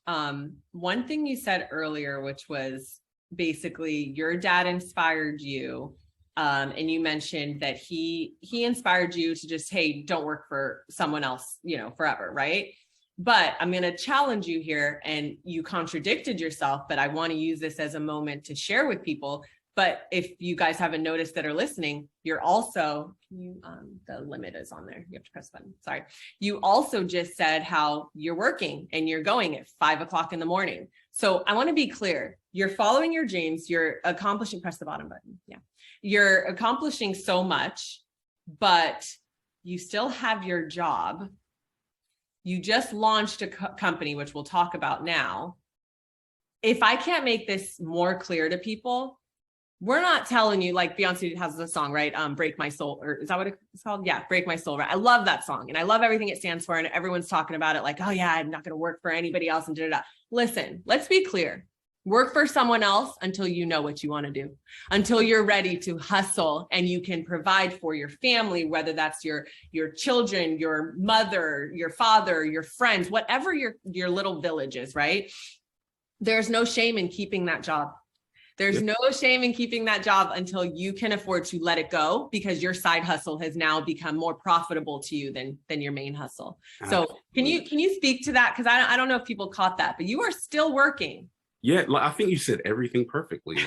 One thing you said earlier, which was basically your dad inspired you. And you mentioned that he inspired you to just, hey, don't work for someone else, you know, forever, right? But I'm going to challenge you here, and you contradicted yourself, but I want to use this as a moment to share with people. But if you guys haven't noticed that are listening, you're also, the limit is on there. You have to press the button. Sorry. You also just said how you're working and you're going at 5 o'clock in the morning. So I want to be clear. You're following your dreams. You're accomplishing, press the bottom button. Yeah. You're accomplishing so much, but you still have your job. You just launched a company, which we'll talk about now. If I can't make this more clear to people, we're not telling you, like Beyonce has a song, right? Break My Soul, or is that what it's called? Yeah, Break My Soul, right? I love that song, and I love everything it stands for, and everyone's talking about it like, oh yeah, I'm not going to work for anybody else, and da-da-da. Listen, let's be clear. Work for someone else until you know what you want to do, until you're ready to hustle and you can provide for your family, whether that's your children, your mother, your father, your friends, whatever your little village is, right? There's no shame in keeping that job. There's no shame in keeping that job until you can afford to let it go, because your side hustle has now become more profitable to you than your main hustle. So can you speak to that? Because I don't know if people caught that, but you are still working. Yeah, like, I think you said everything perfectly.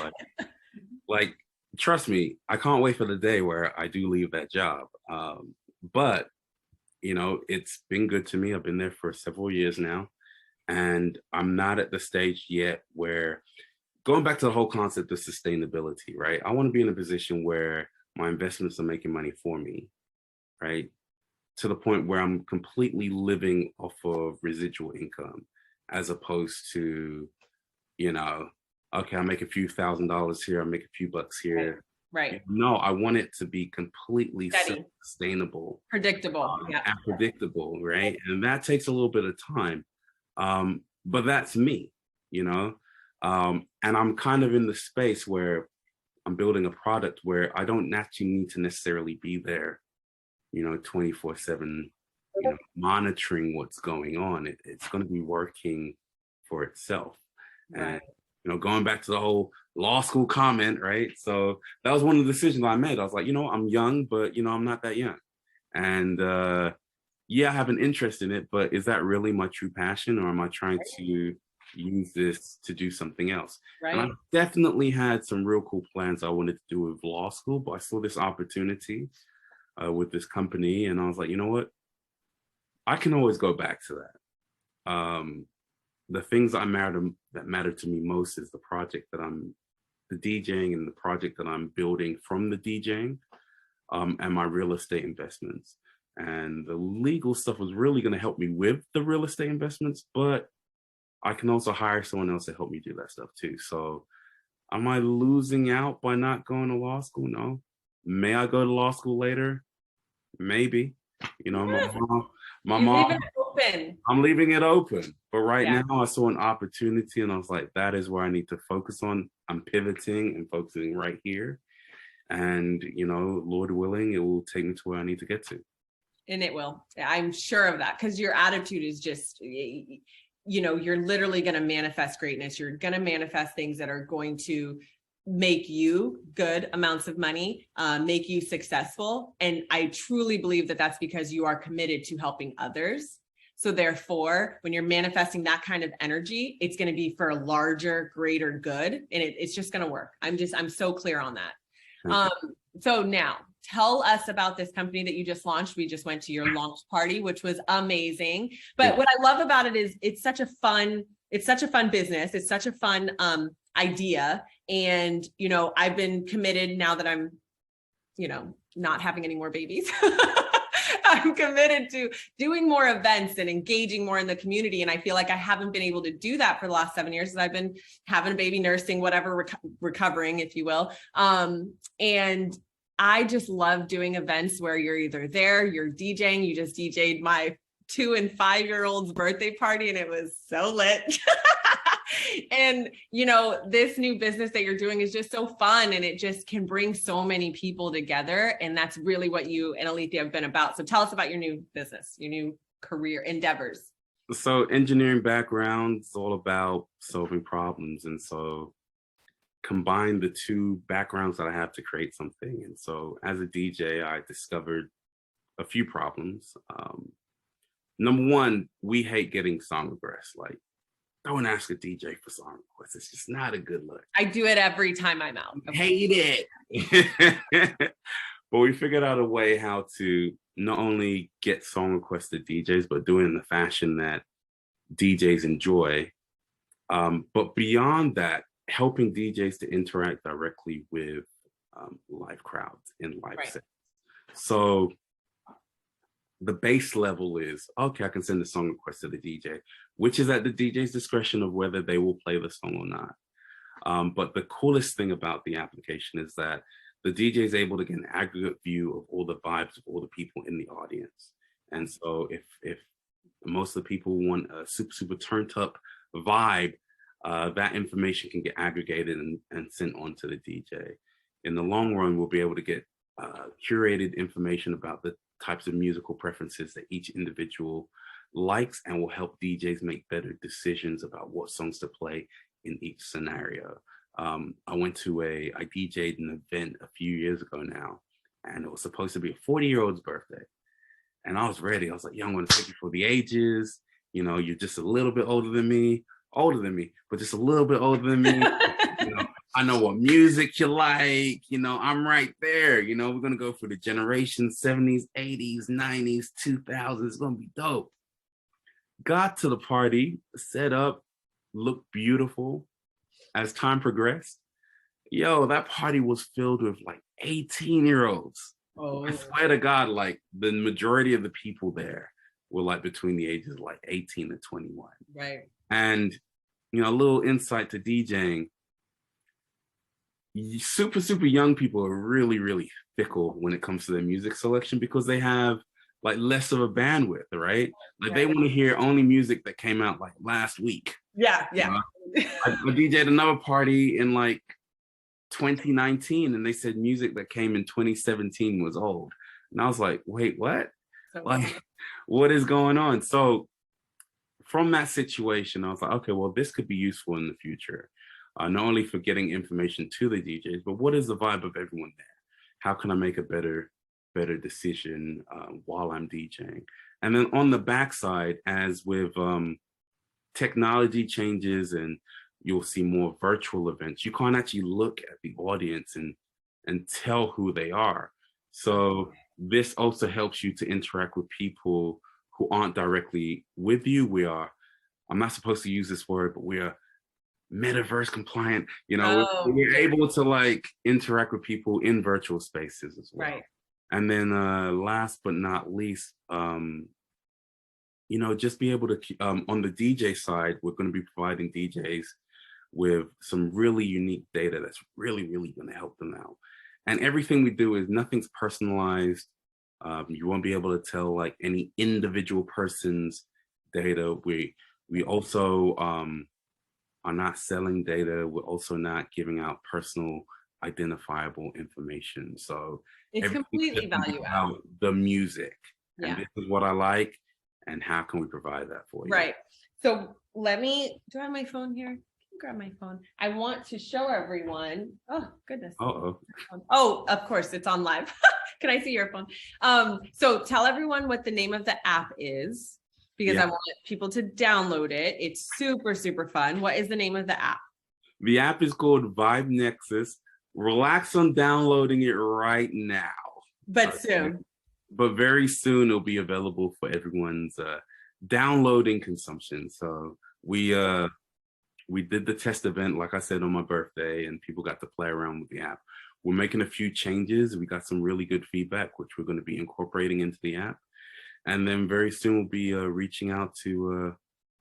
Like, trust me, I can't wait for the day where I do leave that job. But, you know, it's been good to me. I've been there for several years now, and I'm not at the stage yet where, going back to the whole concept of sustainability, right? I want to be in a position where my investments are making money for me, right? To the point where I'm completely living off of residual income, as opposed to, you know, okay, I make a few $1,000s here, I make a few bucks here. Right. No, I want it to be completely sustainable, predictable, and predictable, right? And that takes a little bit of time. But that's me, you know? And I'm kind of in the space where I'm building a product where I don't actually need to necessarily be there, you know, 24/7, you know, monitoring what's going on. It's going to be working for itself. Right. And, you know, going back to the whole law school comment, right? So that was one of the decisions I made. I was like, you know, I'm young, but, you know, I'm not that young. And yeah, I have an interest in it, but is that really my true passion, or am I trying to use this to do something else? Right. And I definitely had some real cool plans I wanted to do with law school, but I saw this opportunity with this company, and I was like, you know what? I can always go back to that. The things that matter to me most is the project that I'm the DJing and the project that I'm building from the DJing, and my real estate investments. And the legal stuff was really going to help me with the real estate investments, but I can also hire someone else to help me do that stuff too. So am I losing out by not going to law school? No. May I go to law school later? Maybe. You know, my You mom, leave it open. I'm leaving it open. But right Yeah. now I saw an opportunity and I was like, that is where I need to focus on. I'm pivoting and focusing right here. And, you know, Lord willing, it will take me to where I need to get to. And it will. I'm sure of that, because your attitude is just, you know, you're literally going to manifest greatness. You're going to manifest things that are going to make you good amounts of money, make you successful. And I truly believe that that's because you are committed to helping others. So therefore, when you're manifesting that kind of energy, it's going to be for a larger, greater good. And it's just going to work. I'm so clear on that. So now tell us about this company that you just launched. We just went to your launch party, which was amazing. But what I love about it is it's such a fun business. It's such a fun idea. And, you know, I've been committed now that I'm, you know, not having any more babies. I'm committed to doing more events and engaging more in the community. And I feel like I haven't been able to do that for the last 7 years, because I've been having a baby, nursing, whatever, recovering, if you will. And I just love doing events where you're either there, you're DJing. You just DJ'd my 2 and 5-year-old's birthday party, and it was so lit. And, you know, this new business that you're doing is just so fun, and it just can bring so many people together. And that's really what you and Alethea have been about. So tell us about your new business, your new career endeavors. So engineering background is all about solving problems. And so combine the two backgrounds that I have to create something. And so as a DJ, I discovered a few problems. Number one, we hate getting song requests. Like, don't ask a DJ for song requests. It's just not a good look. I do it every time I'm out. Hate it. But we figured out a way how to not only get song requests to DJs, but do it in the fashion that DJs enjoy. But beyond that, helping DJs to interact directly with live crowds in live sets. So the base level is, okay, I can send a song request to the DJ, which is at the DJ's discretion of whether they will play the song or not. But the coolest thing about the application is that the DJ is able to get an aggregate view of all the vibes of all the people in the audience. And so if most of the people want a super turned up vibe, that information can get aggregated and sent on to the DJ. In the long run, we'll be able to get curated information about the types of musical preferences that each individual likes, and will help DJs make better decisions about what songs to play in each scenario. I DJ'd an event a few years ago now, and it was supposed to be a 40-year-old's birthday. And I was ready. I was like, yo, I'm going to take you for the ages. You know, you're just a little bit older than me, but just a little bit older than me. You know, I know what music you like. You know, I'm right there. You know, we're going to go for the generation 70s, 80s, 90s, 2000s. It's going to be dope. Got to the party, set up, looked beautiful. As time progressed, yo, that party was filled with like 18-year-olds. Oh. I swear to God, like the majority of the people there were like between the ages of like 18 and 21. Right. And, you know, a little insight to DJing, super young people are really fickle when it comes to their music selection, because they have like less of a bandwidth, right? Like they want to hear only music that came out like last week. Yeah. I DJ'd another party in like 2019, and they said music that came in 2017 was old. And I was like, wait, what? Like, what is going on? So from that situation, I was like, okay, well, this could be useful in the future. Not only for getting information to the DJs, but what is the vibe of everyone there? How can I make a better decision while I'm DJing? And then on the backside, as with technology changes and you'll see more virtual events, you can't actually look at the audience and tell who they are. So this also helps you to interact with people who aren't directly with you. I'm not supposed to use this word, but we are metaverse compliant. You know, Oh, we're yeah. able to like interact with people in virtual spaces as well. Right. And then last but not least, you know, just be able to on the DJ side, we're going to be providing DJs with some really unique data that's really, really going to help them out. And everything we do is nothing's personalized. You won't be able to tell like any individual person's data. We also are not selling data. We're also not giving out personal identifiable information. So It's everything's completely just value add. about the music. And Yeah. this is what I like. And how can we provide that for you? Right. So do I have my phone here? Grab my phone. I want to show everyone. Oh, goodness. Uh-oh. Oh, of course, it's on live. Can I see your phone? So tell everyone what the name of the app is, because I want people to download it. It's super, super fun. What is the name of the app? The app is called Vibe Nexus. Relax on downloading it right now. But soon. But very soon it'll be available for everyone's downloading consumption. So we did the test event, like I said, on my birthday, and people got to play around with the app. We're making a few changes. We got some really good feedback, which we're going to be incorporating into the app. And then very soon we'll be reaching out to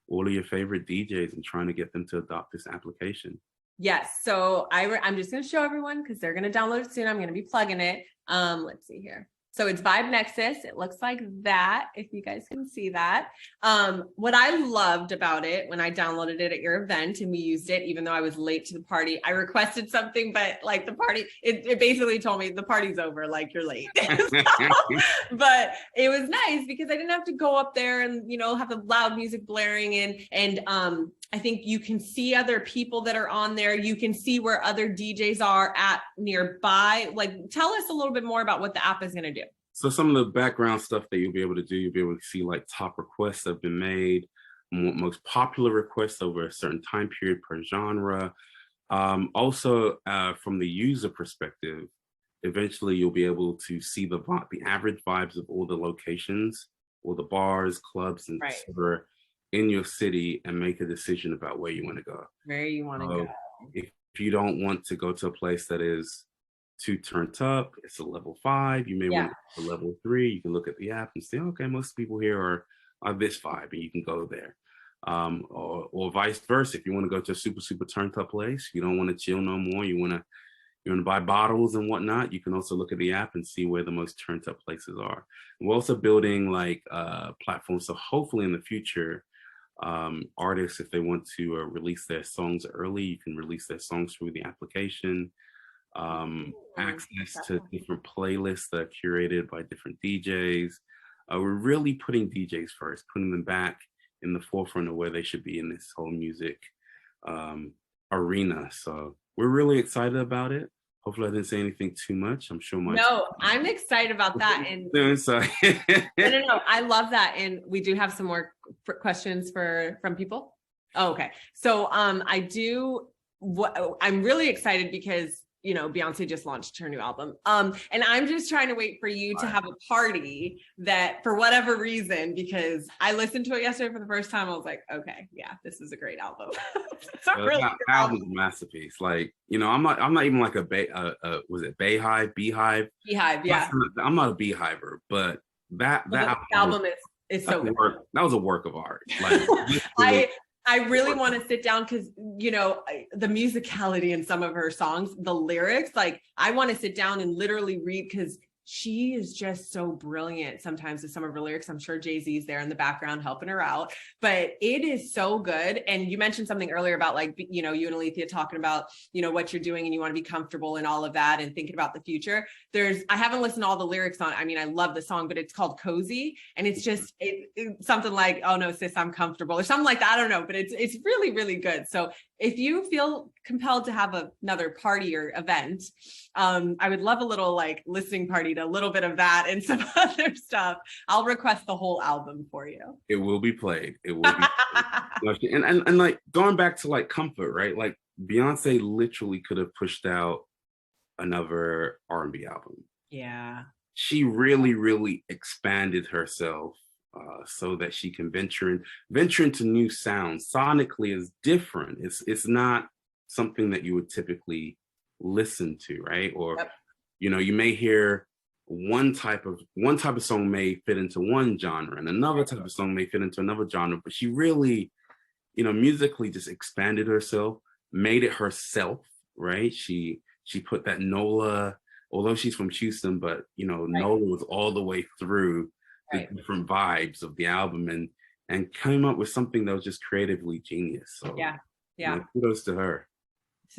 all of your favorite DJs and trying to get them to adopt this application. Yes. So I'm just going to show everyone because they're going to download it soon. I'm going to be plugging it. Let's see here. So it's Vibe Nexus. It looks like that, if you guys can see that. What I loved about it when I downloaded it at your event and we used it, even though I was late to the party, I requested something, but like the party, it basically told me the party's over, like you're late. But it was nice because I didn't have to go up there and, you know, have the loud music blaring and I think you can see other people that are on there. You can see where other DJs are at nearby. Like, tell us a little bit more about what the app is going to do. So some of the background stuff that you'll be able to do, you'll be able to see like top requests that have been made, most popular requests over a certain time period per genre. Also, from the user perspective, eventually you'll be able to see the average vibes of all the locations, all the bars, clubs, and etc. in your city and make a decision about where you want to go. Where you want to go. If you don't want to go to a place that is too turned up, it's a level 5, you may want to go to level 3. You can look at the app and say, okay, most people here are this vibe, and you can go there. Or vice versa. If you want to go to a super, super turned up place, you don't want to chill no more, you want to buy bottles and whatnot, you can also look at the app and see where the most turned up places are. And we're also building like platforms. So hopefully in the future, artists, if they want to release their songs early, you can release their songs through the application. Access to different playlists that are curated by different DJs. We're really putting DJs first, putting them back in the forefront of where they should be in this whole music arena. So we're really excited about it. Hopefully I didn't say anything too much. I'm sure I'm excited about that. And so no, I love that. And we do have some more questions from people. Oh, okay. So I'm really excited because, you know, Beyonce just launched her new album. And I'm just trying to wait for you to have a party that, for whatever reason, because I listened to it yesterday for the first time, I was like, okay, yeah, this is a great album. It's a really good album. Masterpiece. Like, you know, I'm not even like was it Beehive? Beehive, yeah. I'm not a Beehiver, but that album is so good. That was a work of art. Like, I really want to sit down because, you know, the musicality in some of her songs, the lyrics, like I want to sit down and literally read because she is just so brilliant sometimes with some of her lyrics. I'm sure Jay-Z's there in the background helping her out, but it is so good. And you mentioned something earlier about like, you know, you and Alethea talking about, you know, what you're doing and you want to be comfortable in all of that and thinking about the future. I haven't listened to all the lyrics on, I mean, I love the song, but it's called Cozy. And it's just it's something like, oh no, sis, I'm comfortable or something like that. I don't know, but it's really, really good. So if you feel compelled to have another party or event, I would love a little like listening party to a little bit of that and some other stuff. I'll request the whole album for you. It will be played. It will be played. and like going back to like comfort, right? Like Beyonce literally could have pushed out another R&B album. Yeah. She really, really expanded herself so that she can venture into new sounds. Sonically is different. It's not something that you would typically listen to, right? Or Yep. You may hear one type of song may fit into one genre, and another type of song may fit into another genre. But she really, musically just expanded herself, made it herself, right? She put that Nola, although she's from Houston, but Nola was all the way through the different vibes of the album and came up with something that was just creatively genius. So kudos to her.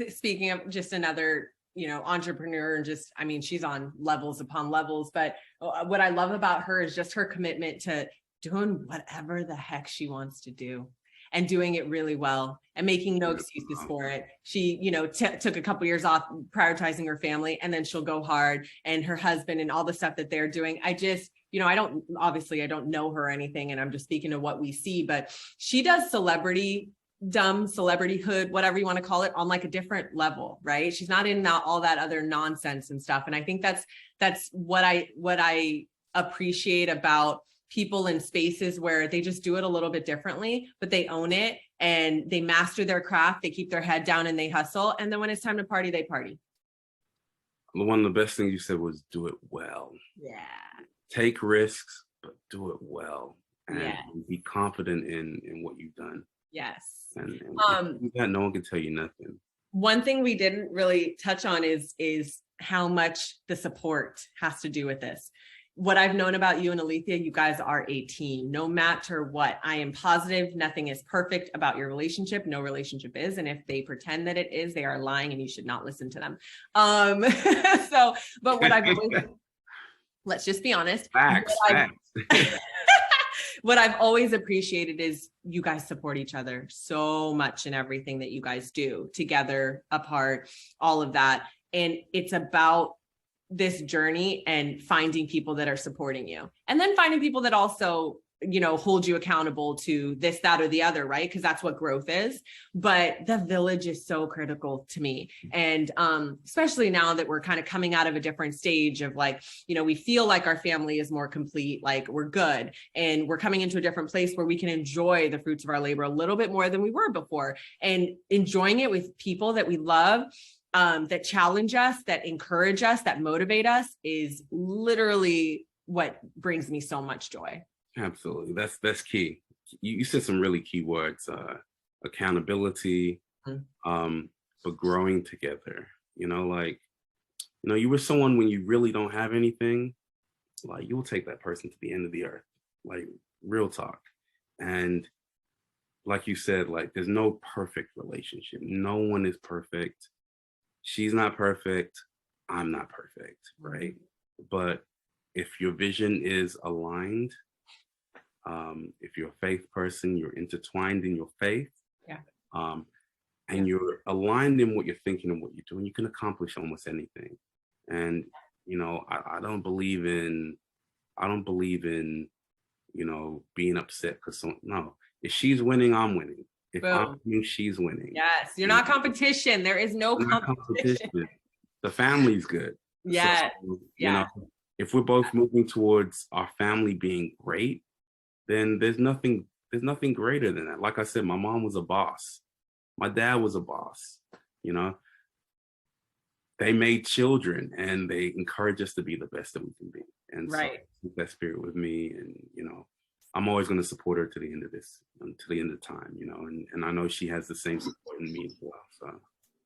Speaking of just another entrepreneur, and just, I mean, she's on levels upon levels, but what I love about her is just her commitment to doing whatever the heck she wants to do and doing it really well and making no excuses for it. She, took a couple years off prioritizing her family, and then she'll go hard, and her husband and all the stuff that they're doing. I just, I don't know her or anything, and I'm just speaking to what we see, but she does celebrityhood, whatever you want to call it, on like a different level, right? She's not in all that other nonsense and stuff. And I think that's what I appreciate about people in spaces where they just do it a little bit differently, but they own it and they master their craft. They keep their head down and they hustle. And then when it's time to party, they party. One of the best things you said was do it well. Yeah. Take risks, but do it well. And be confident in what you've done. Yes. And no one can tell you nothing. One thing we didn't really touch on is how much the support has to do with this. What I've known about you and Alethea, you guys are a team, no matter what. I am positive nothing is perfect about your relationship. No relationship is. And if they pretend that it is, they are lying, and you should not listen to them. But what I've always, let's just be honest. Facts. What I've always appreciated is you guys support each other so much in everything that you guys do, together, apart, all of that. And it's about this journey and finding people that are supporting you, and then finding people that also, hold you accountable to this, that, or the other, right? Because that's what growth is. But the village is so critical to me. And especially now that we're kind of coming out of a different stage of like, we feel like our family is more complete, like we're good. And we're coming into a different place where we can enjoy the fruits of our labor a little bit more than we were before, and enjoying it with people that we love, that challenge us, that encourage us, that motivate us, is literally what brings me so much joy. Absolutely. That's key. You said some really key words, accountability, but growing together, you were someone when you really don't have anything, like you will take that person to the end of the earth, like real talk. And like you said, like there's no perfect relationship. No one is perfect. She's not perfect. I'm not perfect. Right. But if your vision is aligned, if you're a faith person, you're intertwined in your faith, and you're aligned in what you're thinking and what you're doing, you can accomplish almost anything. And I don't believe in being upset because no, if she's winning, I'm winning. If I'm winning, she's winning. Yes, you're not competition. There is no competition. The family's good. Yes. So, if we're both moving towards our family being great, then there's nothing greater than that. Like I said, my mom was a boss. My dad was a boss. They made children and they encourage us to be the best that we can be. And so that spirit with me, and I'm always going to support her to the end of time, and I know she has the same support in me as well. So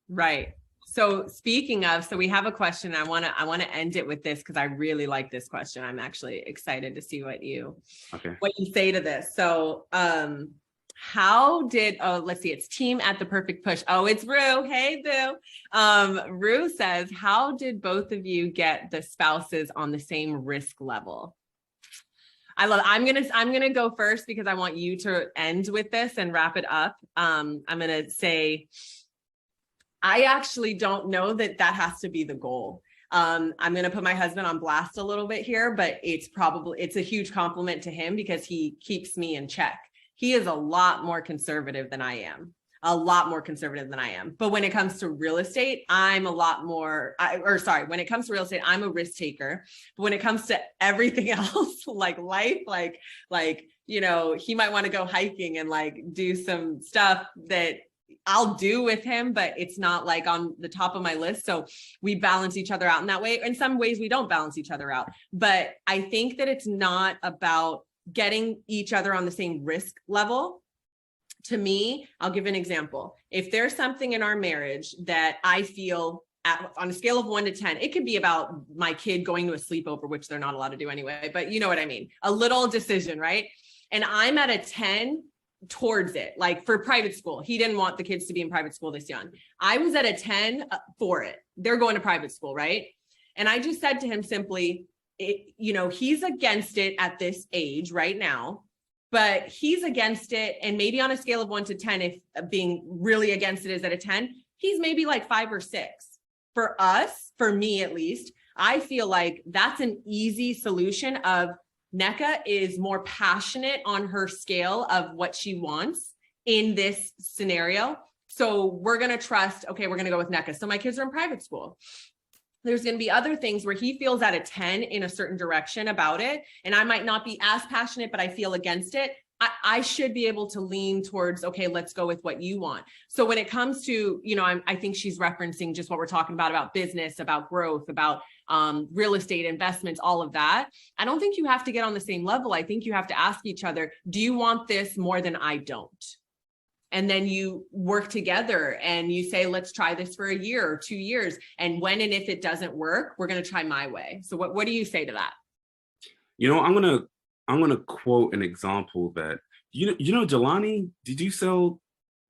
right. So speaking of, so we have a question. I want to end it with this because I really like this question. I'm actually excited to see what you say to this. So, let's see, it's team at the perfect push. Oh, it's Rue. Hey, Boo. Rue says, how did both of you get the spouses on the same risk level? I'm going to go first because I want you to end with this and wrap it up. I'm going to say, I actually don't know that has to be the goal. I'm going to put my husband on blast a little bit here, but it's a huge compliment to him because he keeps me in check. He is a lot more conservative than I am. a lot more conservative than I am. But when it comes to real estate, I'm a lot more, when it comes to real estate, I'm a risk taker. But when it comes to everything else, like life, you know, he might want to go hiking and like do some stuff that I'll do with him, but it's not like on the top of my list. So we balance each other out in that way. In some ways we don't balance each other out, but I think that it's not about getting each other on the same risk level. To me, I'll give an example. If there's something in our marriage that I feel on a scale of 1 to 10, it could be about my kid going to a sleepover, which they're not allowed to do anyway, but you know what I mean? A little decision, right? And I'm at a 10 towards it, like for private school. He didn't want the kids to be in private school this young. I was at a 10 for it. They're going to private school, right? And I just said to him simply, you know, he's against it at this age right now, but he's against it. And maybe on a scale of 1 to 10, if being really against it is at a 10, he's maybe like 5 or 6. For us, for me at least, I feel like that's an easy solution of Nneka is more passionate on her scale of what she wants in this scenario. So we're going to trust, okay, we're going to go with Nneka. So my kids are in private school. There's going to be other things where he feels at a 10 in a certain direction about it. And I might not be as passionate, but I feel against it. I should be able to lean towards, okay, let's go with what you want. So when it comes to, you know, I think she's referencing just what we're talking about business, about growth, about real estate investments, all of that. I don't think you have to get on the same level. I think you have to ask each other, do you want this more than I don't? And then you work together and you say, let's try this for a year or 2 years. And when and if it doesn't work, we're going to try my way. So what do you say to that? You know, I'm gonna quote an example that you know Jelani. Did you sell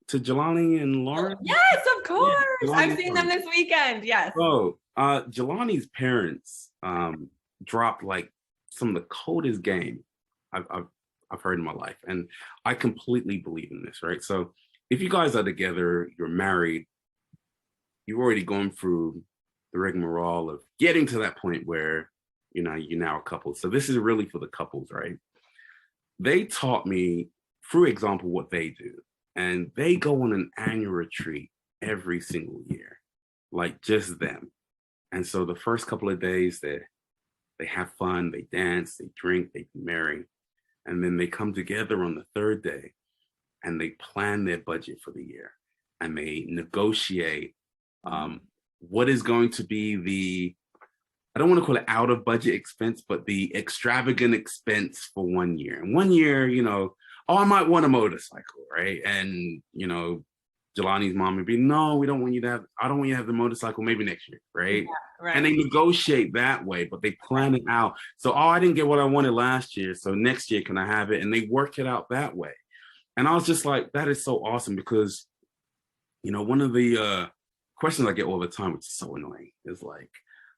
to Jelani and Lauren? Yes, of course. Yeah, I've seen them this weekend. Yes. Oh, Jelani's parents dropped like some of the coldest game I've heard in my life, and I completely believe in this. Right, so if you guys are together, you're married, you've already gone through the rigmarole of getting to that point where you know you're now a couple. So this is really for the couples, right? They taught me through example what they do, and they go on an annual retreat every single year, like just them. And so the first couple of days they have fun, they dance, they drink, they be merry. And then they come together on the third day and they plan their budget for the year and they negotiate what is going to be the, I don't want to call it out of budget expense, but the extravagant expense for 1 year. And 1 year, you know, oh, I might want a motorcycle, right? And, you know, Jelani's mom would be, no, we don't want you to have, I don't want you to have the motorcycle, maybe next year, right? Yeah, right. And they negotiate that way, but they plan it out. So, oh, I didn't get what I wanted last year, so next year, can I have it? And they work it out that way. And I was just like, that is so awesome because, you know, one of the questions I get all the time, which is so annoying, is like,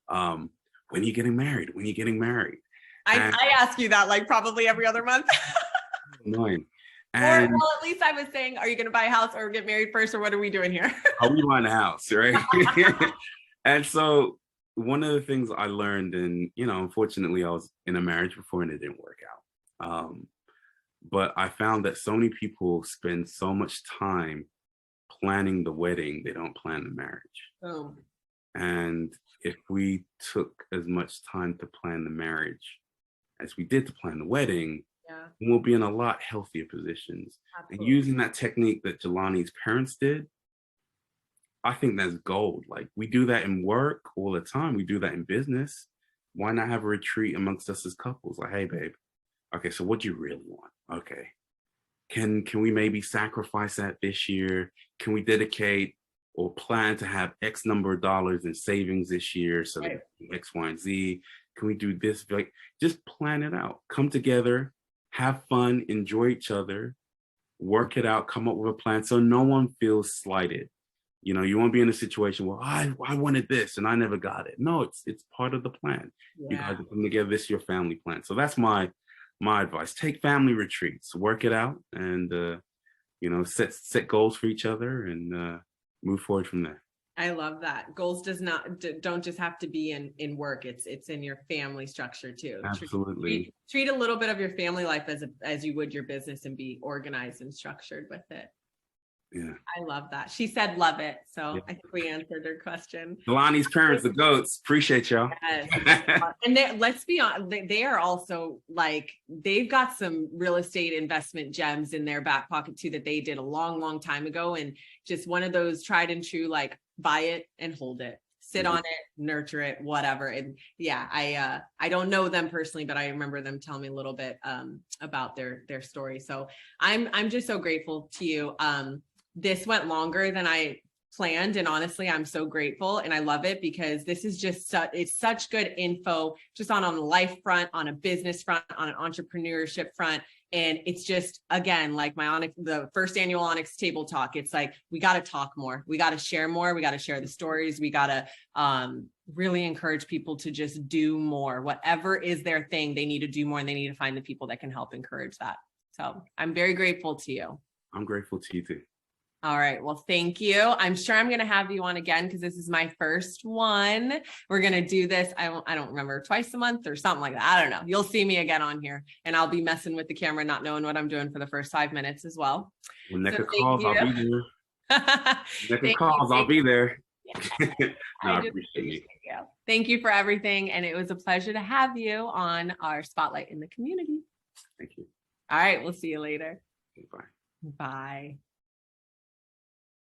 when are you getting married? When are you getting married? I ask you that like probably every other month. Annoying. And, well, at least I was saying, are you going to buy a house or get married first, or what are we doing here? Are we buying a house, right? And so one of the things I learned, and you know, unfortunately, I was in a marriage before and it didn't work out. But I found that so many people spend so much time planning the wedding, they don't plan the marriage. Oh. And if we took as much time to plan the marriage as we did to plan the wedding, we'll be in a lot healthier positions. Absolutely. And using that technique that Jelani's parents did, I think that's gold. Like we do that in work all the time. We do that in business. Why not have a retreat amongst us as couples? Like, hey, babe, okay, so what do you really want? Okay, can we maybe sacrifice that this year? Can we dedicate or plan to have X number of dollars in savings this year so that X, Y, and Z? Can we do this? Like, just plan it out. Come together, have fun, enjoy each other, work it out, come up with a plan so no one feels slighted. You know, you won't be in a situation where I wanted this and I never got it. No, it's part of the plan. Yeah. You guys come together, this is your family plan. So that's my advice. Take family retreats, work it out, and you know, set goals for each other and move forward from there. I love that. Goals don't just have to be in work. It's in your family structure too. Absolutely. Treat a little bit of your family life as you would your business and be organized and structured with it. Yeah. I love that. She said, love it. So Yeah. I think we answered her question. Delani's parents, the goats. Appreciate y'all. Yes. And let's be honest, they are also like, they've got some real estate investment gems in their back pocket too, that they did a long, long time ago. And just one of those tried and true, like buy it and hold it, sit on it, nurture it, whatever. And yeah, I don't know them personally, but I remember them telling me a little bit about their story. So I'm just so grateful to you. This went longer than I planned, and honestly, I'm so grateful and I love it, because this is just it's such good info just on a life front, on a business front, on an entrepreneurship front. And it's just, again, like the first annual Onyx table talk. It's like, we got to talk more. We got to share more. We got to share the stories. We got to really encourage people to just do more. Whatever is their thing, they need to do more, and they need to find the people that can help encourage that. So I'm very grateful to you. I'm grateful to you too. All right. Well, thank you. I'm sure I'm going to have you on again, because this is my first one. We're going to do this. I don't remember, twice a month or something like that. I don't know. You'll see me again on here, and I'll be messing with the camera, not knowing what I'm doing for the first 5 minutes as well. When Nneka calls, I'll be there. Nneka calls, I'll be there. I appreciate you. Thank you for everything. And it was a pleasure to have you on our Spotlight in the Community. Thank you. All right. We'll see you later. Bye. Bye.